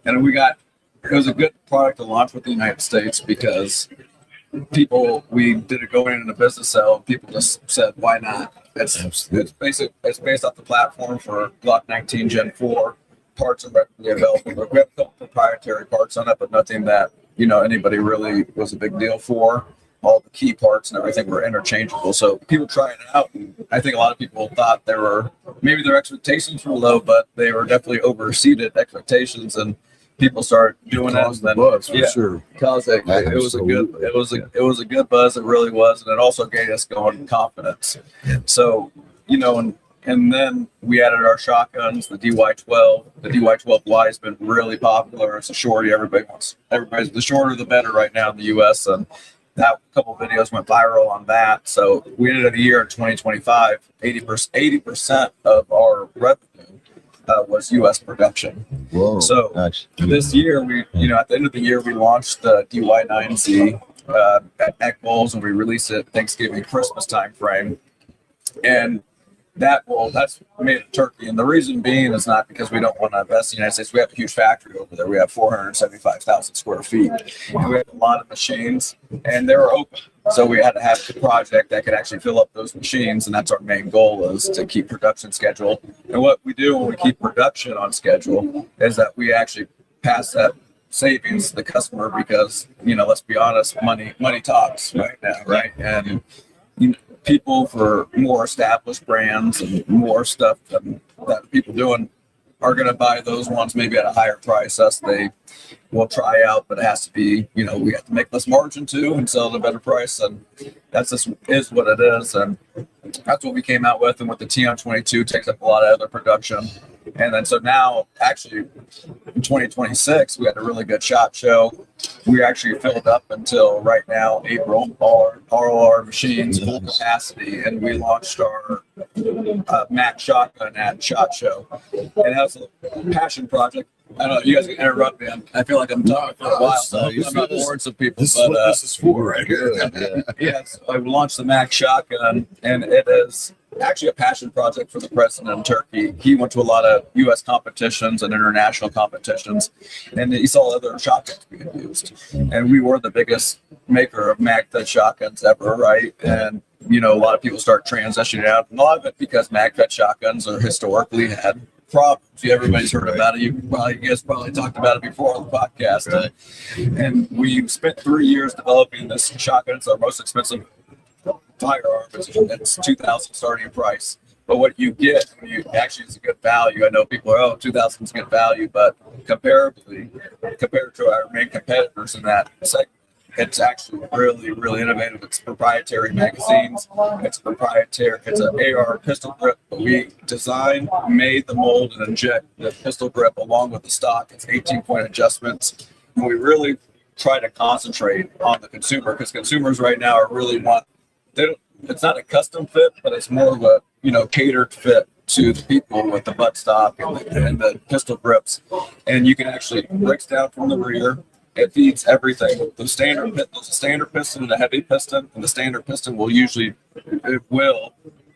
and it was a good product to launch with the United States, because we did it going into business sale. People just said, why not? It's based off the platform for Glock 19 Gen 4. Parts are readily available. We have a couple proprietary parts on it, but nothing that anybody really was a big deal for. All the key parts and everything were interchangeable. So people tried it out, and I think a lot of people thought maybe their expectations were low, but they were definitely overseeded expectations, and people started doing it. The buzz, for sure. Because it was a good buzz. It really was, and it also gave us going confidence. So and then we added our shotguns, the DY12. The DY12Y has been really popular. It's a shorty. Everybody's the shorter the better right now in the U.S. And that couple of videos went viral on that. So we ended the year in 2025, 80% of our revenue was U.S. production. Whoa, so nice. This year, at the end of the year, we launched the DY9Z at Eck Bowls, and we released it Thanksgiving, Christmas time frame. And that's made of turkey. And the reason being is not because we don't want to invest in the United States. We have a huge factory over there. We have 475,000 square feet. And we have a lot of machines, and they were open. So we had to have a project that could actually fill up those machines, and that's our main goal, is to keep production schedule. And what we do when we keep production on schedule is that we actually pass that savings to the customer, because, let's be honest, money talks right now, right? And people for more established brands and more stuff that people doing are going to buy those ones maybe at a higher price. Us, they will try out, but it has to be, we have to make less margin too and sell at a better price. And that's just is what it is. And that's what we came out with. And with the TM22 takes up a lot of other production. And then so now, actually, in 2026, we had a really good SHOT Show. We actually filled up until right now, April, all our machines full capacity, and we launched our Mac shotgun at SHOT Show. And that's a passion project. I don't know, you guys can interrupt me. I feel like I'm talking for a while. I'm not boring some people. This is what this is for right here. Yes, I launched the Mac shotgun, and it is actually a passion project for the president in Turkey. He went to a lot of U.S. competitions and international competitions, and he saw other shotguns being used. And we were the biggest maker of MagFed shotguns ever, right? And a lot of people start transitioning out, and a lot of it because MagFed shotguns are historically had problems. Everybody's heard about it. You guys probably talked about it before on the podcast. And we spent 3 years developing this shotgun. It's our most expensive firearm. It's $2,000 starting price. But what you get, actually, is a good value. I know people are, $2,000 is good value, but compared to our main competitors in that segment, it's actually really, really innovative. It's proprietary magazines. It's an AR pistol grip. We designed, made the mold, and inject the pistol grip along with the stock. It's 18-point adjustments. And we really try to concentrate on the consumer, because consumers right now are really it's not a custom fit, but it's more of a, catered fit to the people with the buttstock and the pistol grips. And you can actually breaks down from the rear. It feeds everything. There's a standard piston and a heavy piston, and the standard piston will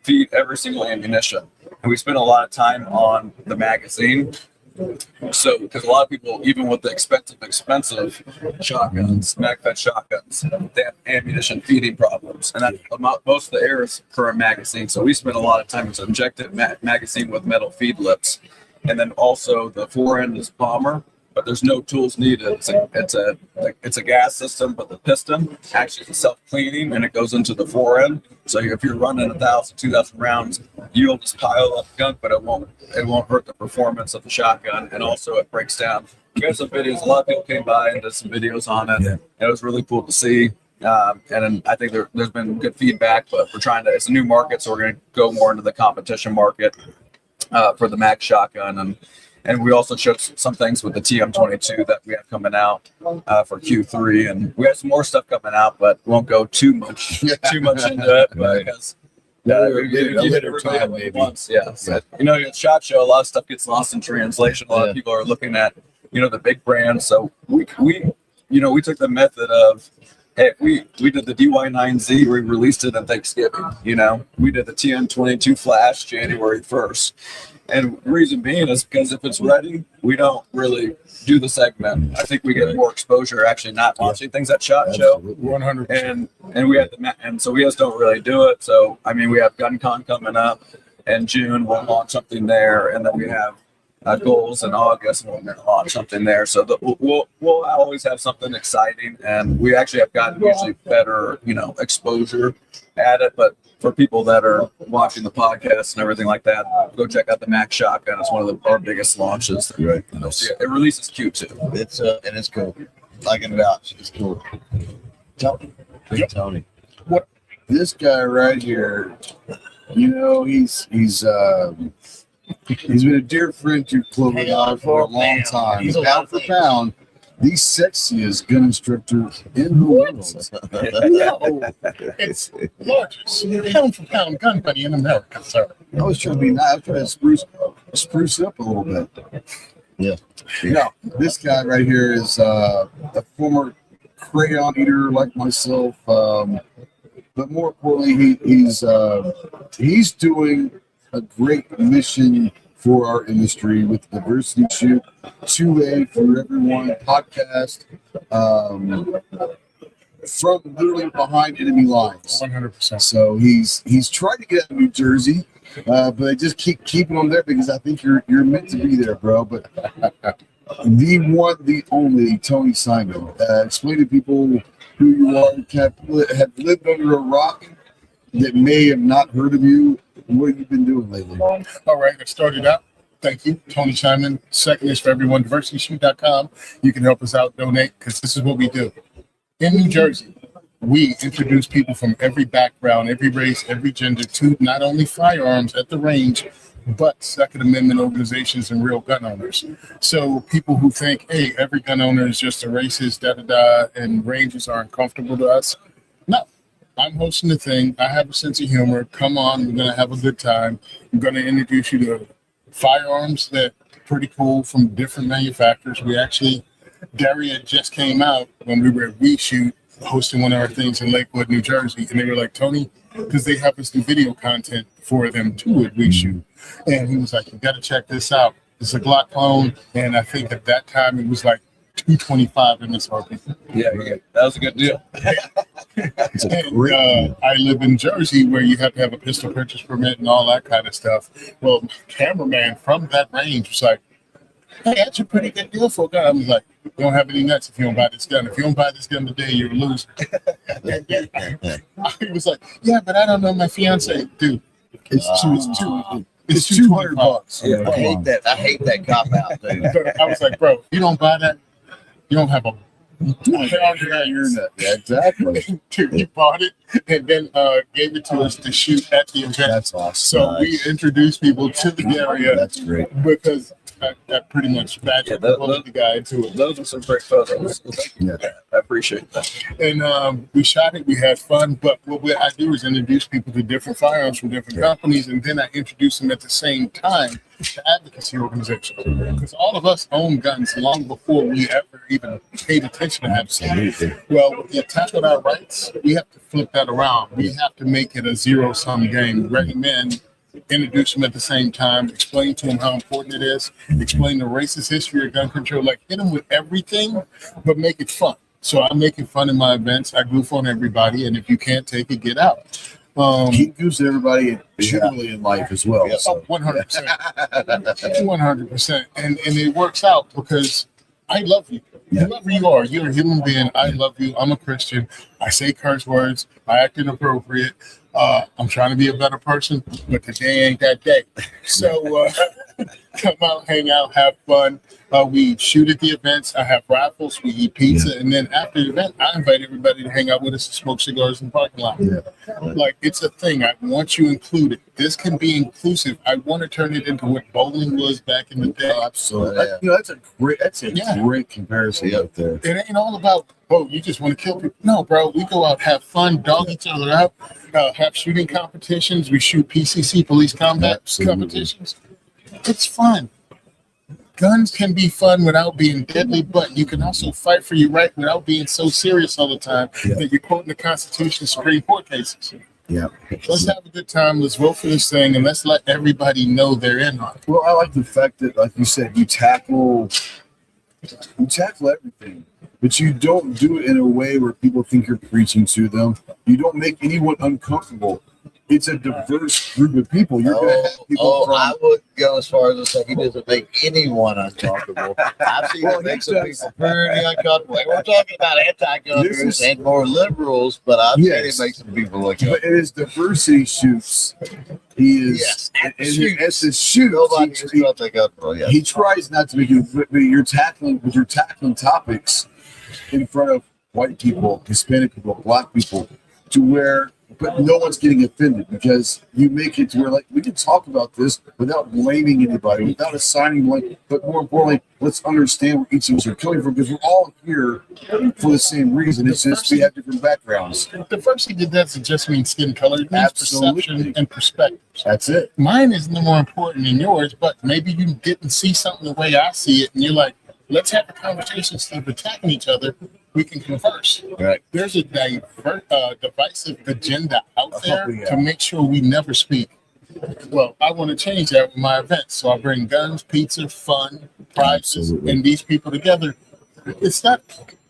feed every single ammunition. And we spend a lot of time on the magazine. So, because a lot of people, even with the expensive shotguns, MagFed shotguns, they have ammunition feeding problems, and that most of the air is current magazine. So we spend a lot of time with injected magazine with metal feed lips, and then also the fore end is bomber, but there's no tools needed. It's a gas system, but the piston actually is self-cleaning, and it goes into the fore end. So if you're running 1,000, 2,000 rounds, you'll just pile up gunk, but it won't hurt the performance of the shotgun. And also it breaks down. We got some videos. A lot of people came by and did some videos on it. Yeah. It was really cool to see. And I think there's been good feedback, but it's a new market, so we're going to go more into the competition market for the Mac shotgun. And we also showed some things with the TM22 that we have coming out for Q3, and we have some more stuff coming out, but won't go too much into it because if you hit everybody maybe once, So, at SHOT Show, a lot of stuff gets lost in translation. A lot of people are looking at the big brands, so we took the method of, hey, we did the DY9Z, we released it on Thanksgiving. We did the TM22 Flash January 1st. And the reason being is because if it's ready, we don't really do the segment. I think we get more exposure actually not launching things at SHOT Show. 100%. And we had so we just don't really do it. So we have GunCon coming up in June. We'll launch something there, and then we have goals in August, and we're going to launch something there. So we'll always have something exciting, and we actually have gotten usually better exposure at it. But for people that are watching the podcast and everything like that, go check out the Mac shotgun. It's one of our biggest launches. Right. It releases Q2. It's cool. Like it vouch. It's cool. Tony. What this guy right here? He's been a dear friend to Clover and I for a long time. He's pound for pound the sexiest gun instructor in the world. No, it's largest pound for pound gun buddy in America, sir. I was trying to be nice, trying to spruce up a little bit. Yeah. This guy right here is a former crayon eater like myself, but more importantly, he's doing a great mission for our industry with the diversity shoot, 2A for everyone podcast, from literally behind enemy lines. 100%. So he's trying to get out of New Jersey, but I just keep keeping him there because I think you're meant to be there, bro. But the one, the only Tony Simon. Explain to people who you are, have lived under a rock that may have not heard of you. What you've been doing lately? All right, let's start it out. Thank you, Tony Simon. Second is for everyone, diversityshoot.com. You can help us out, donate, because this is what we do. In New Jersey, we introduce people from every background, every race, every gender to not only firearms at the range, but Second Amendment organizations and real gun owners. So people who think, hey, every gun owner is just a racist, and ranges are uncomfortable to us. No, I'm hosting the thing. I have a sense of humor. Come on, we're going to have a good time. I'm going to introduce you to firearms that are pretty cool from different manufacturers. We actually, Derya just came out when we were at We Shoot, hosting one of our things in Lakewood, New Jersey, and they were like, Tony, because they have us do video content for them too at We Shoot. And he was like, you got to check this out. It's a Glock clone, and I think at that time it was like $225 MSRP. Yeah, that was a good deal. And I live in Jersey, where you have to have a pistol purchase permit and all that kind of stuff. Well, my cameraman from that range was like, hey, that's a pretty good deal for a gun. I was like, you don't have any nuts if you don't buy this gun. If you don't buy this gun today, you're a loser. He was like, yeah, but I don't know my fiance. Dude, it's $200. Yeah, I hate that cop out, dude. I was like, bro, if you don't buy that, you don't have a Yeah, exactly. Dude, he bought it and then gave it to us to shoot at the event. That's awesome. So we introduced people to the area. That's great. Because I pretty much badgered the guy into it. Those are some great photos. Yeah. I appreciate that. And we shot it, we had fun, but what I do is introduce people to different firearms from different companies, and then I introduce them at the same time to advocacy organizations. Because all of us own guns long before we ever even paid attention to advocacy. Well, with the attack on our rights, we have to flip that around. We have to make it a zero-sum game. Recommend, introduce them at the same time, explain to them how important it is, explain the racist history of gun control, like hit them with everything, but make it fun. So I make it fun in my events. I goof on everybody, and if you can't take it, get out. He goofs everybody generally in life as well. Yeah, So. 100%. 100%. And it works out because I love you. Whoever you are, you're a human being. I love you. I'm a Christian. I say curse words. I act inappropriate. I'm trying to be a better person, but today ain't that day. So come out, hang out, have fun. We shoot at the events. I have raffles. We eat pizza. And then after the event, I invite everybody to hang out with us and smoke cigars in the parking lot. Like, it's a thing. I want you included. This can be inclusive. I want to turn it into what bowling was back in the day. Absolutely. That's a great comparison out there. It ain't all about, oh, you just want to kill people. No, bro. We go out, have fun, dog each other out, have shooting competitions. We shoot PCC, police combat competitions. It's fun. Guns can be fun without being deadly, but you can also fight for your right without being so serious all the time that you're quoting the Constitution, Supreme Court cases. Yeah. Let's have a good time. Let's vote for this thing, and let's let everybody know they're in on it. Well, I like the fact that, like you said, you tackle everything, but you don't do it in a way where people think you're preaching to them. You don't make anyone uncomfortable. It's a diverse group of people. You're gonna have people I would go as far as to say he doesn't make anyone uncomfortable. I've seen him make some people pretty uncomfortable. We're talking about anti-gunners and more liberals, but I've seen him make some people uncomfortable. But in his diversity shoots, he is. As his shoots, nobody is not that uncomfortable. He tries not to make you. But you're tackling topics in front of white people, Hispanic people, black people, to where. But no one's getting offended because you make it to where, like, we can talk about this without blaming anybody, without assigning blame. But more importantly, let's understand where each of us are coming from because we're all here for the same reason. It's just we have different backgrounds. Diversity doesn't just mean skin color. It means perception and perspective. That's it. Mine is no more important than yours, but maybe you didn't see something the way I see it, and you're like, let's have a conversation instead of attacking each other. We can converse. Right. There's a divisive agenda out there to make sure we never speak. Well, I want to change that with my events. So I bring guns, pizza, fun, prizes, Absolutely. and these people together. It's not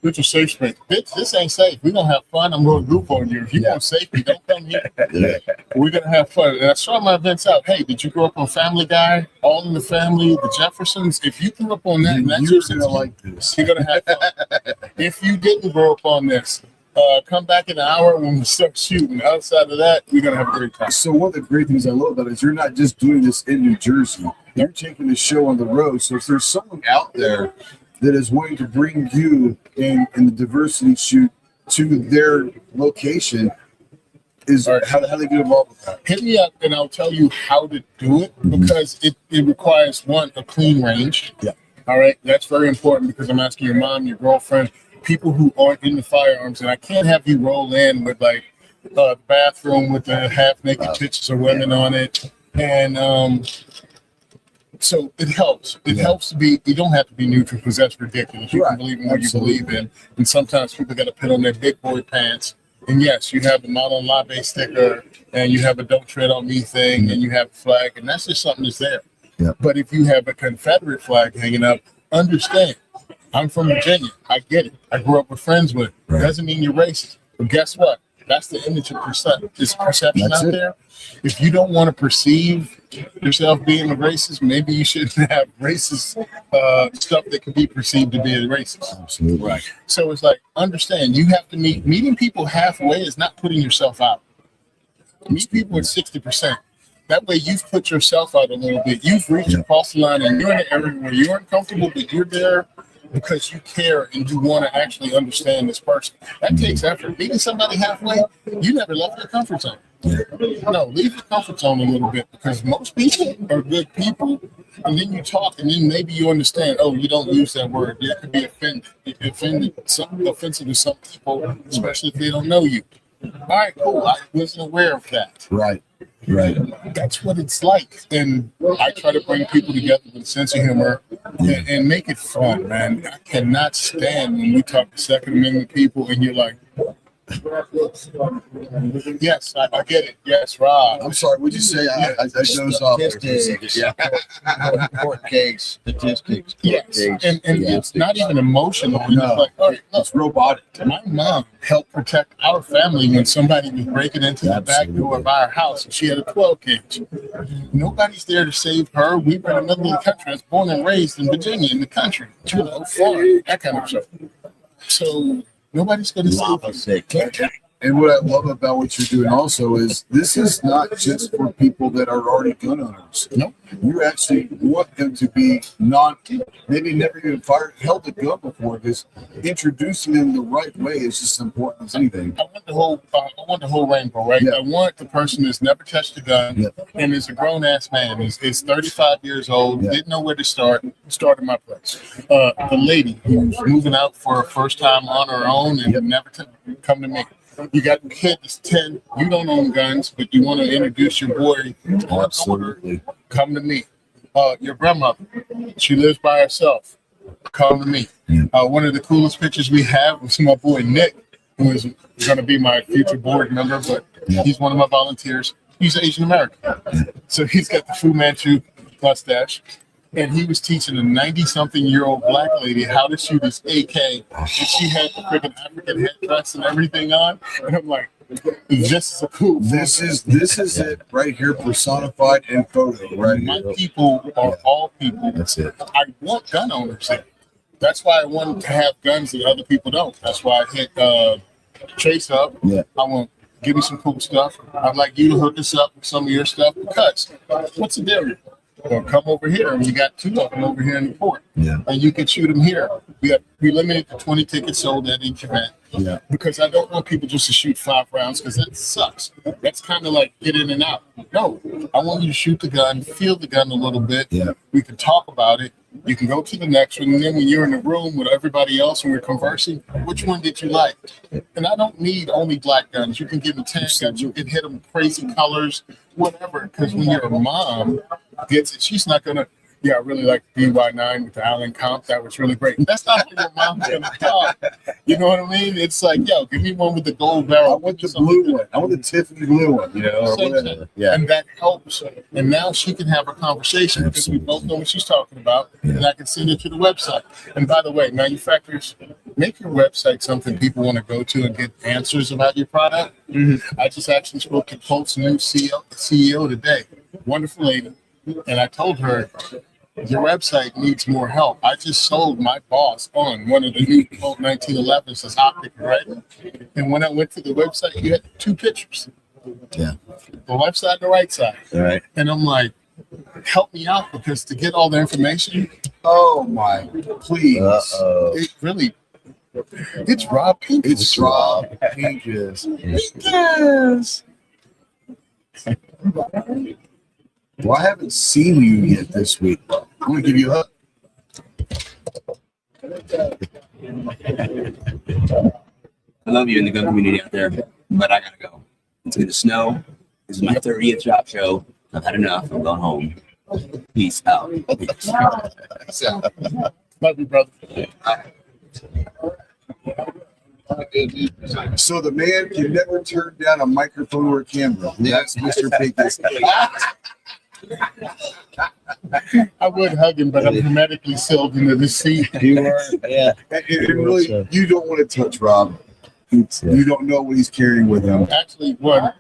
with your safe space. Bitch, this ain't safe. We don't have fun. I'm going to group on you. If you want safety, don't come here. Yeah. We're going to have fun. And I start my events out. Hey, did you grow up on Family Guy? All in the Family, the Jeffersons? If you grew up on that, and that's You're your gonna like this. you're going to have fun. If you didn't grow up on this, come back in an hour when we start shooting. Outside of that, we're going to have a great time. So one of the great things I love about it is you're not just doing this in New Jersey. You're taking the show on the road. So if there's someone out there that is wanting to bring you in the diversity shoot to their location, is how they get involved with that? Hit me up and I'll tell you how to do it because it requires one, a clean range. Yeah. All right. That's very important because I'm asking your mom, your girlfriend, people who aren't into firearms, and I can't have you roll in with like the bathroom with the half naked pictures of women on it. And so it helps. It helps to be, you don't have to be neutral because that's ridiculous. You can believe in what you believe in. And sometimes people got to put on their big boy pants. And yes, you have the Malon Labe sticker and you have a Don't Tread on Me thing and you have a flag, and that's just something that's there. Yeah. But if you have a Confederate flag hanging up, understand, I'm from Virginia. I get it. I grew up with friends with it. Right. Doesn't mean you're racist. But guess what? That's the image of perception That's out it. there. If you don't want to perceive yourself being a racist, maybe you shouldn't have racist stuff that can be perceived to be a racist. Absolutely. Right. So it's like, understand, you have to meeting people halfway is not putting yourself out. Meet people at 60%. That way you've put yourself out a little bit. You've reached across the line and you're in an area where you're uncomfortable, but you're there because you care and you want to actually understand this person. That takes effort. Meeting somebody halfway, you never left your comfort zone. No, leave your comfort zone a little bit because most people are good people. And then you talk and then maybe you understand, oh, you don't use that word. You could be offended. Offensive to some people, especially if they don't know you. All right, cool. I wasn't aware of that. Right. That's what it's like. And I try to bring people together with a sense of humor and make it fun, man. I cannot stand when we talk to Second Amendment people and you're like, yes, I get it. Yes, Rob. I'm sorry. What'd you say? I dozed off there for a second. Statistics, court case, statistics, court Yes, case. and it's not even emotional. It's No. like, all right, look, It's robotic. my mom helped protect our family when somebody was breaking into the back door of our house and she had a 12 gauge. Nobody's there to save her. We were in the middle of the country. I was born and raised in Virginia, in the country, farm, that kind of stuff. So nobody's going to save her. And what I love about what you're doing also is this is not just for people that are already gun owners. Nope. You actually want them to be maybe never even held a gun before, because introducing them the right way is just as important as anything. I want the whole rainbow, right? Yeah. I want the person that's never touched a gun and is a grown ass man. Is 35 years old, didn't know where to start, started my place. The lady who's moving out for her first time on her own and never come to me. You got a kid that's 10, you don't own guns, but you want to introduce your boy to her daughter, come to me. Your grandmother, she lives by herself, come to me. One of the coolest pictures we have was my boy Nick, who is going to be my future board member, but he's one of my volunteers. He's Asian American. So he's got the Fu Manchu mustache. And he was teaching a 90-something-year-old black lady how to shoot his AK. And she had the freaking African headdress and everything on. And I'm like, this is a cool This is it right here, personified in photo, right? My people are all people. That's it. I want gun owners there. That's why I want to have guns that other people don't. That's why I hit Chase up. Yeah. I want give me some cool stuff. I'd like you to hook us up with some of your stuff because what's the difference? Or come over here, and we got 2 of them over here in the port. Yeah. And you can shoot them here. We limited to 20 tickets sold at each event. Yeah. Because I don't want people just to shoot 5 rounds because that sucks. That's kind of like get in and out. No, I want you to shoot the gun, feel the gun a little bit. Yeah. We can talk about it. You can go to the next one, and then when you're in the room with everybody else and we're conversing, which one did you like? And I don't need only black guns. You can give me 10 guns. You can hit them crazy colors, whatever. Because when your mom gets it, she's not gonna. yeah, I really like the DY9 with the Allen comp. That was really great. That's not what your mom's gonna talk. You know what I mean? It's like, yo, give me one with the gold barrel. I want the blue one. I want the Tiffany blue one, you know, or Same whatever. thing. Yeah. And that helps. And now she can have a conversation because we both know what she's talking about. And I can send it to the website. And by the way, manufacturers, make your website something people want to go to and get answers about your product. I just actually spoke to Colt's new CEO today. Wonderful lady. And I told her, your website needs more help. I just sold my boss on one of the new Colt 1911s as optic red. And when I went to the website, you had 2 pictures. Yeah. The left side, the right side. All right. And I'm like, help me out because to get all the information, Oh my, please. it really, it's Rob Pincus. It's Rob Pincus. Pincus. Well, I haven't seen you yet this week. I'm gonna give you a hug. I love you in the gun community out there, but I gotta go. It's gonna snow. This is my 30th drop show. I've had enough. I'm going home. Peace out. Love you, brother. So the man can never turn down a microphone or a camera. That's Mr. Pincus. I would hug him, but I'm hermetically sealed into the seat. You are, yeah. And really, you don't want to touch Rob. You don't know what he's carrying with him. Actually, one,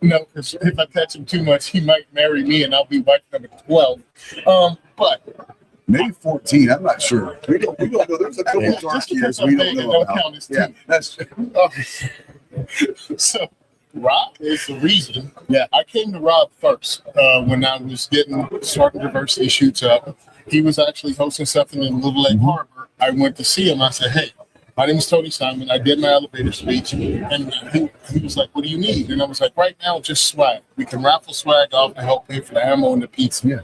no, because if I touch him too much, he might marry me, and I'll be wife number 12. But Maybe 14. I'm not sure. We don't know. There's a couple of dark just years because I'm we don't big, it know don't about. count as Yeah, two. that's true. Okay. So Rob is the reason. Yeah, I came to Rob first when I was starting diversity shoots up. He was actually hosting something in Little Lake Harbor. I went to see him. I said, "Hey, my name is Tony Simon. I did my elevator speech," and he was like, "What do you need?" And I was like, "Right now, just swag. We can raffle swag off to help pay for the ammo and the pizza." Yeah.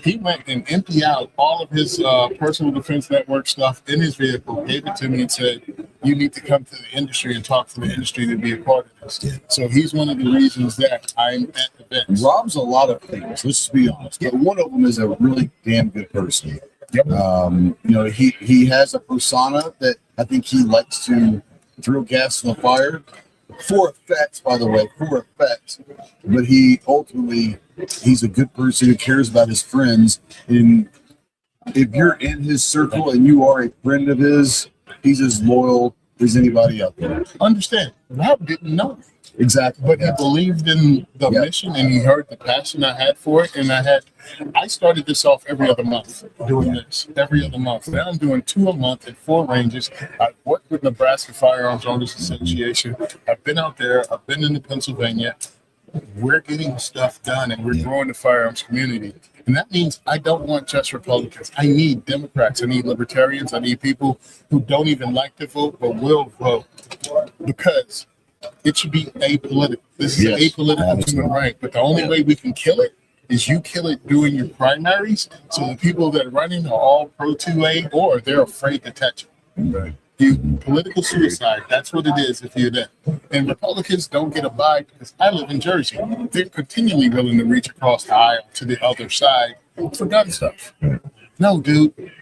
He went and emptied out all of his personal defense network stuff in his vehicle, gave it to me, and said, "You need to come to the industry and talk to the industry to be a part of this." Yeah. So he's one of the reasons that I'm at events. Rob's a lot of things. Let's just be honest. But one of them is a really damn good person. Yep. You know, he has a persona that I think he likes to throw gas on the fire for effect, by the way, for effect. But he's a good person who cares about his friends. And if you're in his circle and you are a friend of his, he's as loyal as anybody out there. Understand, Rob didn't know, Exactly. but he believed in the mission and he heard the passion I had for it. And I started this off every other month, doing this every other month. Now I'm doing 2 a month at 4 ranges. I've worked with Nebraska Firearms Owners Association. I've been out there. I've been into Pennsylvania. We're getting stuff done and we're growing the firearms community. And that means I don't want just Republicans. I need Democrats. I need Libertarians. I need people who don't even like to vote but will vote, because it should be apolitical. This is Yes, an apolitical absolutely. human right. But the only way we can kill it is you kill it during your primaries. So the people that are running are all pro 2A or they're afraid to touch it. Right. You political suicide. That's what it is if you're that. And Republicans don't get a buy because I live in Jersey. They're continually willing to reach across the aisle to the other side for gun stuff. No, dude.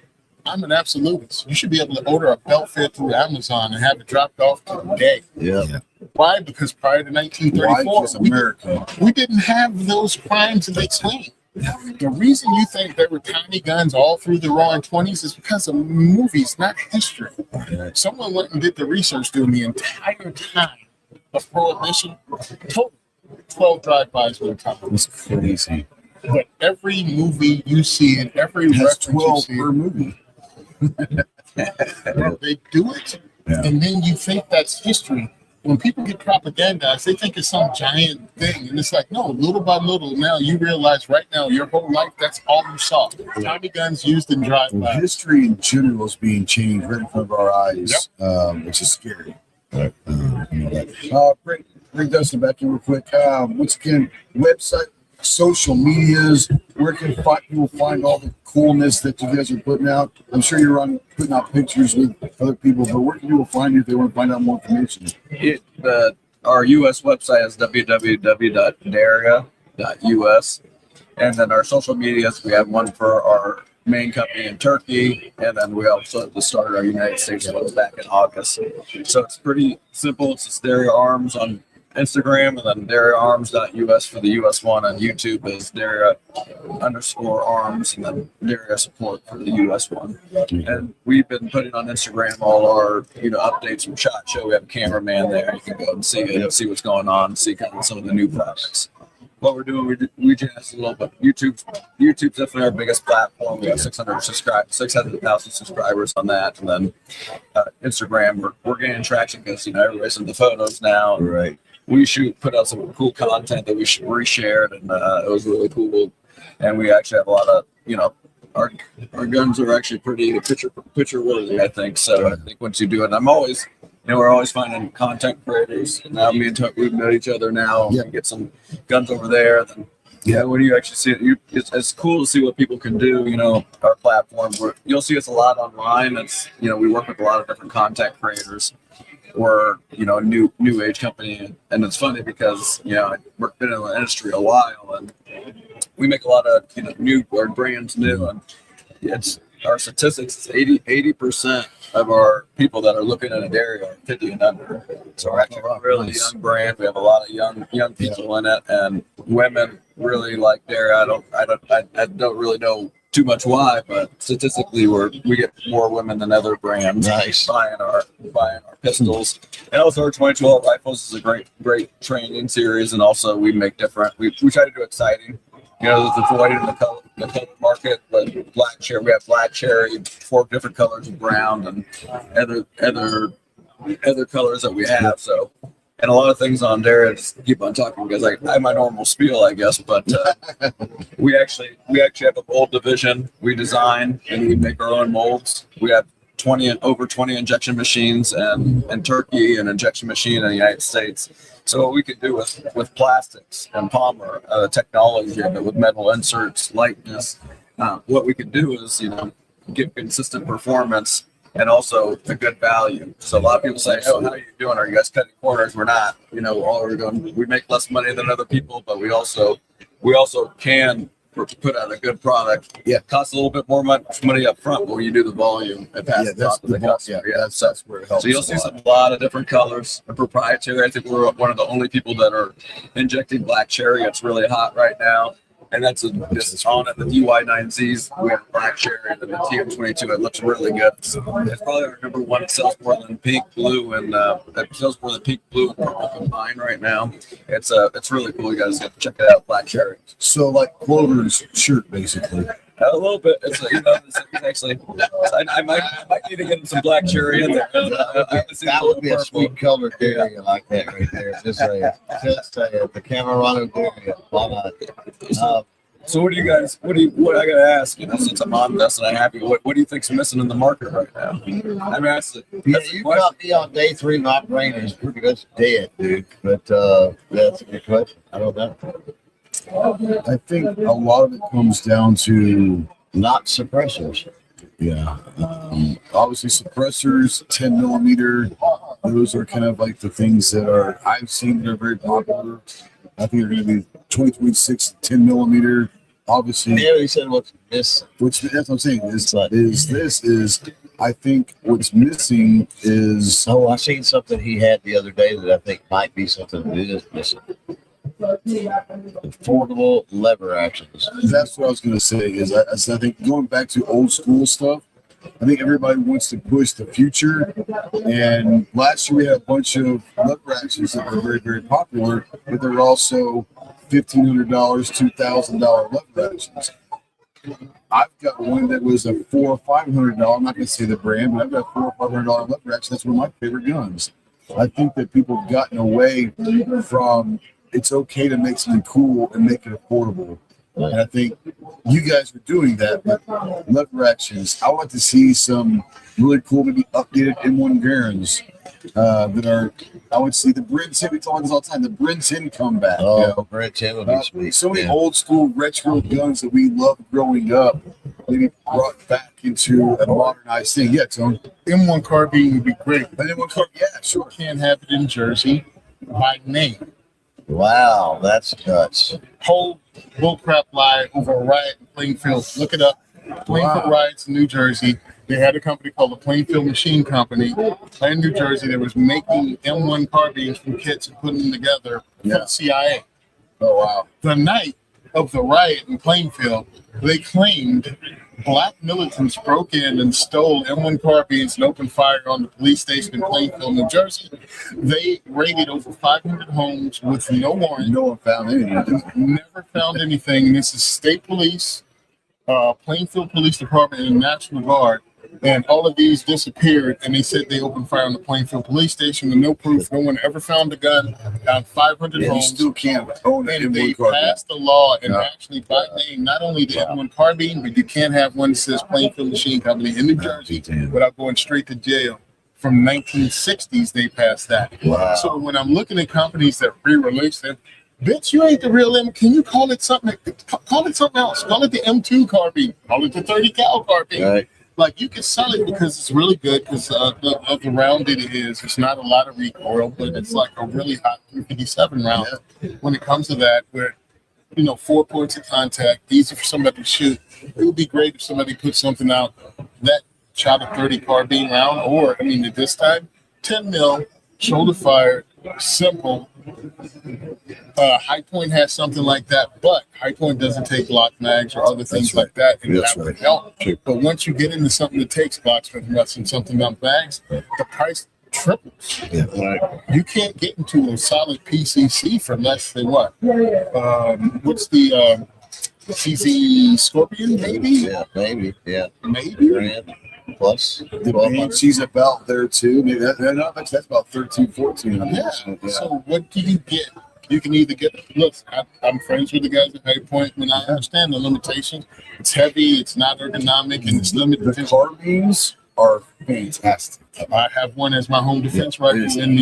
I'm an absolutist. You should be able to order a belt fit through Amazon and have it dropped off today. Yeah. Why? Because prior to Why 1934, is America? we didn't have those crimes in its name. The reason you think there were tiny guns all through the Roaring 20s is because of movies, not history. Someone went and did the research during the entire time of Prohibition. Total 12 drive-bys with a time. It's crazy. But every movie you see and every It has reference you 12 see, per movie. they do it, Yeah. and then you think that's history. When people get propagandized, they think it's some giant thing, and it's like, no, little by little. Now you realize right now, your whole life, that's all you saw. Tommy guns used in Well, drive-by. history in general is being changed right in front of our eyes, which is scary. Bring Dustin back in real quick. Once again, website, social medias, where can people find all the coolness that you guys are putting out? I'm sure you're putting out pictures with other people, but where can people find you if they want to find out more information? Our U.S. website is www.derya.us. And then our social medias, we have one for our main company in Turkey, and then we also started our United States one back in August. So it's pretty simple. It's just Derya Arms on Instagram, and then DeryaArms.us for the US one. On YouTube is Derya_arms, and then Derya support for the US one. And we've been putting on Instagram all our updates from SHOT Show. We have a cameraman there. You can go and see it, see what's going on, see kind of some of the new products. What we're doing, we just a little bit. YouTube's definitely our biggest platform. We have 600,000 subscribers on that, and then Instagram, we're gaining traction because everybody's in the photos now. Right. We put out some cool content that we reshared, and it was really cool. And we actually have a lot of our guns are actually pretty picture worthy, I think. So I think once you do it, we're always finding content creators. And now me and Tuck, we've met each other now. Yeah. We get some guns over there. Then, when you actually see it, it's cool to see what people can do. Our platform, you'll see us a lot online. It's, we work with a lot of different content creators. Or new age company, and it's funny because we've been in the industry a while, and we make a lot of new or brands new, and it's our statistics. 80% of our people that are looking at a dairy are 50 and under. So we're actually a really young brand. We have a lot of young people in it, and women really like dairy. I don't really know too much why, but statistically we get more women than other brands buying our pistols. And also our 22 rifles is a great training series, and also we make different. We try to do exciting. There's avoiding the color market, but black cherry. We have black cherry, 4 different colors of brown, and other colors that we have. So. And a lot of things on there. I just keep on talking because I have my normal spiel, I guess. But we actually have a mold division. We design and we make our own molds. We have over 20 injection machines in Turkey, and injection machine in the United States. So what we can do with plastics and polymer technology, but with metal inserts, lightness, what we can do is give consistent performance. And also a good value. So a lot of people say, "Oh, how are you doing? Are you guys cutting corners?" We're not. All we're doing, we make less money than other people, but we also can put out a good product. Yeah, it costs a little bit more money up front, but when you do the volume, it passes on to the customer. That's where it helps. So you'll see a lot of different colors. And proprietary. I think we're one of the only people that are injecting black cherry. It's really hot right now. And that's just on it. The DY9Zs, we have black cherry, and then the TM22. It looks really good. It's probably our number one. It sells more than pink, blue, and it sells more than pink, blue, and purple combined right now. It's really cool. You guys have to check it out. Black cherry. So like Clover's shirt, basically. A little bit. It's actually. I might need to get some black cherry in there. That would be a sweet color area like that right there. Just the Camarano area. Why not? So what I gotta ask, since I'm on this and I'm happy, what do you think's missing in the market right now? I mean, you got me on day 3. My brain is pretty much dead, dude. But that's a good question. I don't know. I think a lot of it comes down to not suppressors. Yeah. Obviously suppressors, 10 millimeter, those are kind of like the things that I've seen that are very popular. I think they're going to be 2026, 10 millimeter. Obviously. Yeah, he said what's missing. That's what I'm saying. I think what's missing is. Oh, I seen something he had the other day that I think might be something that is missing. Affordable lever actions. That's what I was going to say. I think going back to old school stuff, I think everybody wants to push the future. And last year we had a bunch of lever actions that were very, very popular, but there were also $1,500, $2,000 lever actions. I've got one that was a $400 or $500. I'm not going to say the brand, but I've got a $400 or $500 lever action. That's one of my favorite guns. I think that people have gotten away from. It's okay to make something cool and make it affordable. And I think you guys are doing that with lever actions. I want to see some really cool, maybe updated M1 Garens that are, I would see the Bryn 10, we talk this all the time, the Bryn 10 come back. Oh, Bryn 10 would be sweet. So many old school retro guns that we loved growing up, maybe brought back into a modernized thing. Yeah, Tony. M1 carbine would be great. But M1 carbine, yeah, sure. Can't have it in Jersey by name. Wow, that's nuts. Whole bullcrap lie over a riot in Plainfield. Look it up. Plainfield riots in New Jersey. They had a company called the Plainfield Machine Company in New Jersey that was making M1 carbines from kits and putting them together for the CIA. Oh wow. The night of the riot in Plainfield, they claimed black militants broke in and stole M1 carbines and opened fire on the police station in Plainfield, New Jersey. They raided over 500 homes with no warrant. No one found anything. Never found anything. This is state police, Plainfield Police Department, and National Guard. And all of these disappeared, and they said they opened fire on the Plainfield police station with no proof. No one ever found a gun. Down 500 Yeah, you homes. still can't own an And they M1 carbine. passed the law and actually by name not only the M1 carbine, but you can't have one that says Plainfield Machine Company in New Jersey without going straight to jail. From 1960s, they passed that. Wow. So when I'm looking at companies that re-release them, bitch, you ain't the real M. Can you call it something? Call it something else. Call it the M2 carbine. Call it the 30 cal carbine. Right. Like you can sell it because it's really good because of the round it is. It's not a lot of recoil, but it's like a really hot 357 round. When it comes to that, where 4 points of contact, easy for somebody to shoot. It would be great if somebody put something out that shot a 30 carbine round, or at this time, 10 mil, shoulder fired, simple. High Point has something like that, but High Point doesn't take Glock mags or other things like that, and that would help. But once you get into something that takes Glocksmith nuts and something about mags, the price triples. You can't get into a solid PCC for less than what? What's the CZ Scorpion? Maybe. Yeah, maybe. Yeah, maybe. Grand plus The BMC's about there too. Maybe that's about 13, 14. Yeah. So what do you get? You can either get. Look, I'm friends with the guys at High Point. When I understand the limitations, it's heavy, it's not ergonomic, and it's limited. The carbines are fantastic. I have one as my home defense rifle in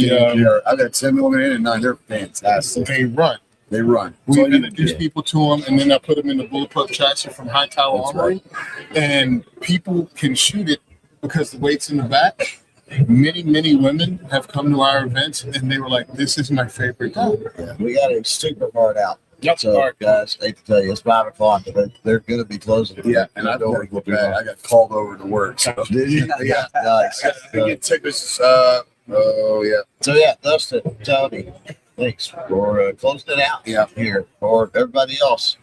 I got 10 millimeter in and 9. They're fantastic. They run. They run. We introduce people to them, and then I put them in the bulletproof chassis from High Tower Armory, and people can shoot it because the weight's in the back. Many women have come to our events, and they were like, "This is my favorite gun." Yeah, we got a super hard out. Yep. So, guys, hate to tell you, it's 5 o'clock, but they're going to be closing. Yeah, and I don't want to go back. I got called over to work. So. Did you? Yeah, nice. I get tickets. Oh yeah. So yeah, Dustin, Tony, thanks for closing it out. Yeah. Here for everybody else.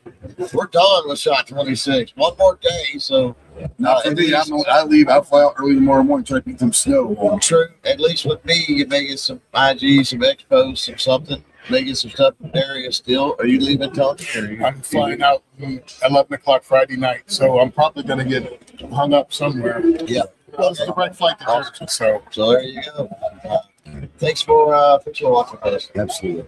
We're done with shot 26. One more day, so Not for me. I leave. I fly out early tomorrow morning, try to get some snow. True. At least with me, you may get some IG, some expos, some something. May get some stuff in the area still. Are you leaving, Tony? I'm flying out 11 o'clock Friday night, so I'm probably going to get hung up somewhere. Yeah. Well, it's a direct flight to Jersey, so. So there you go. Thanks for watching this. Absolutely.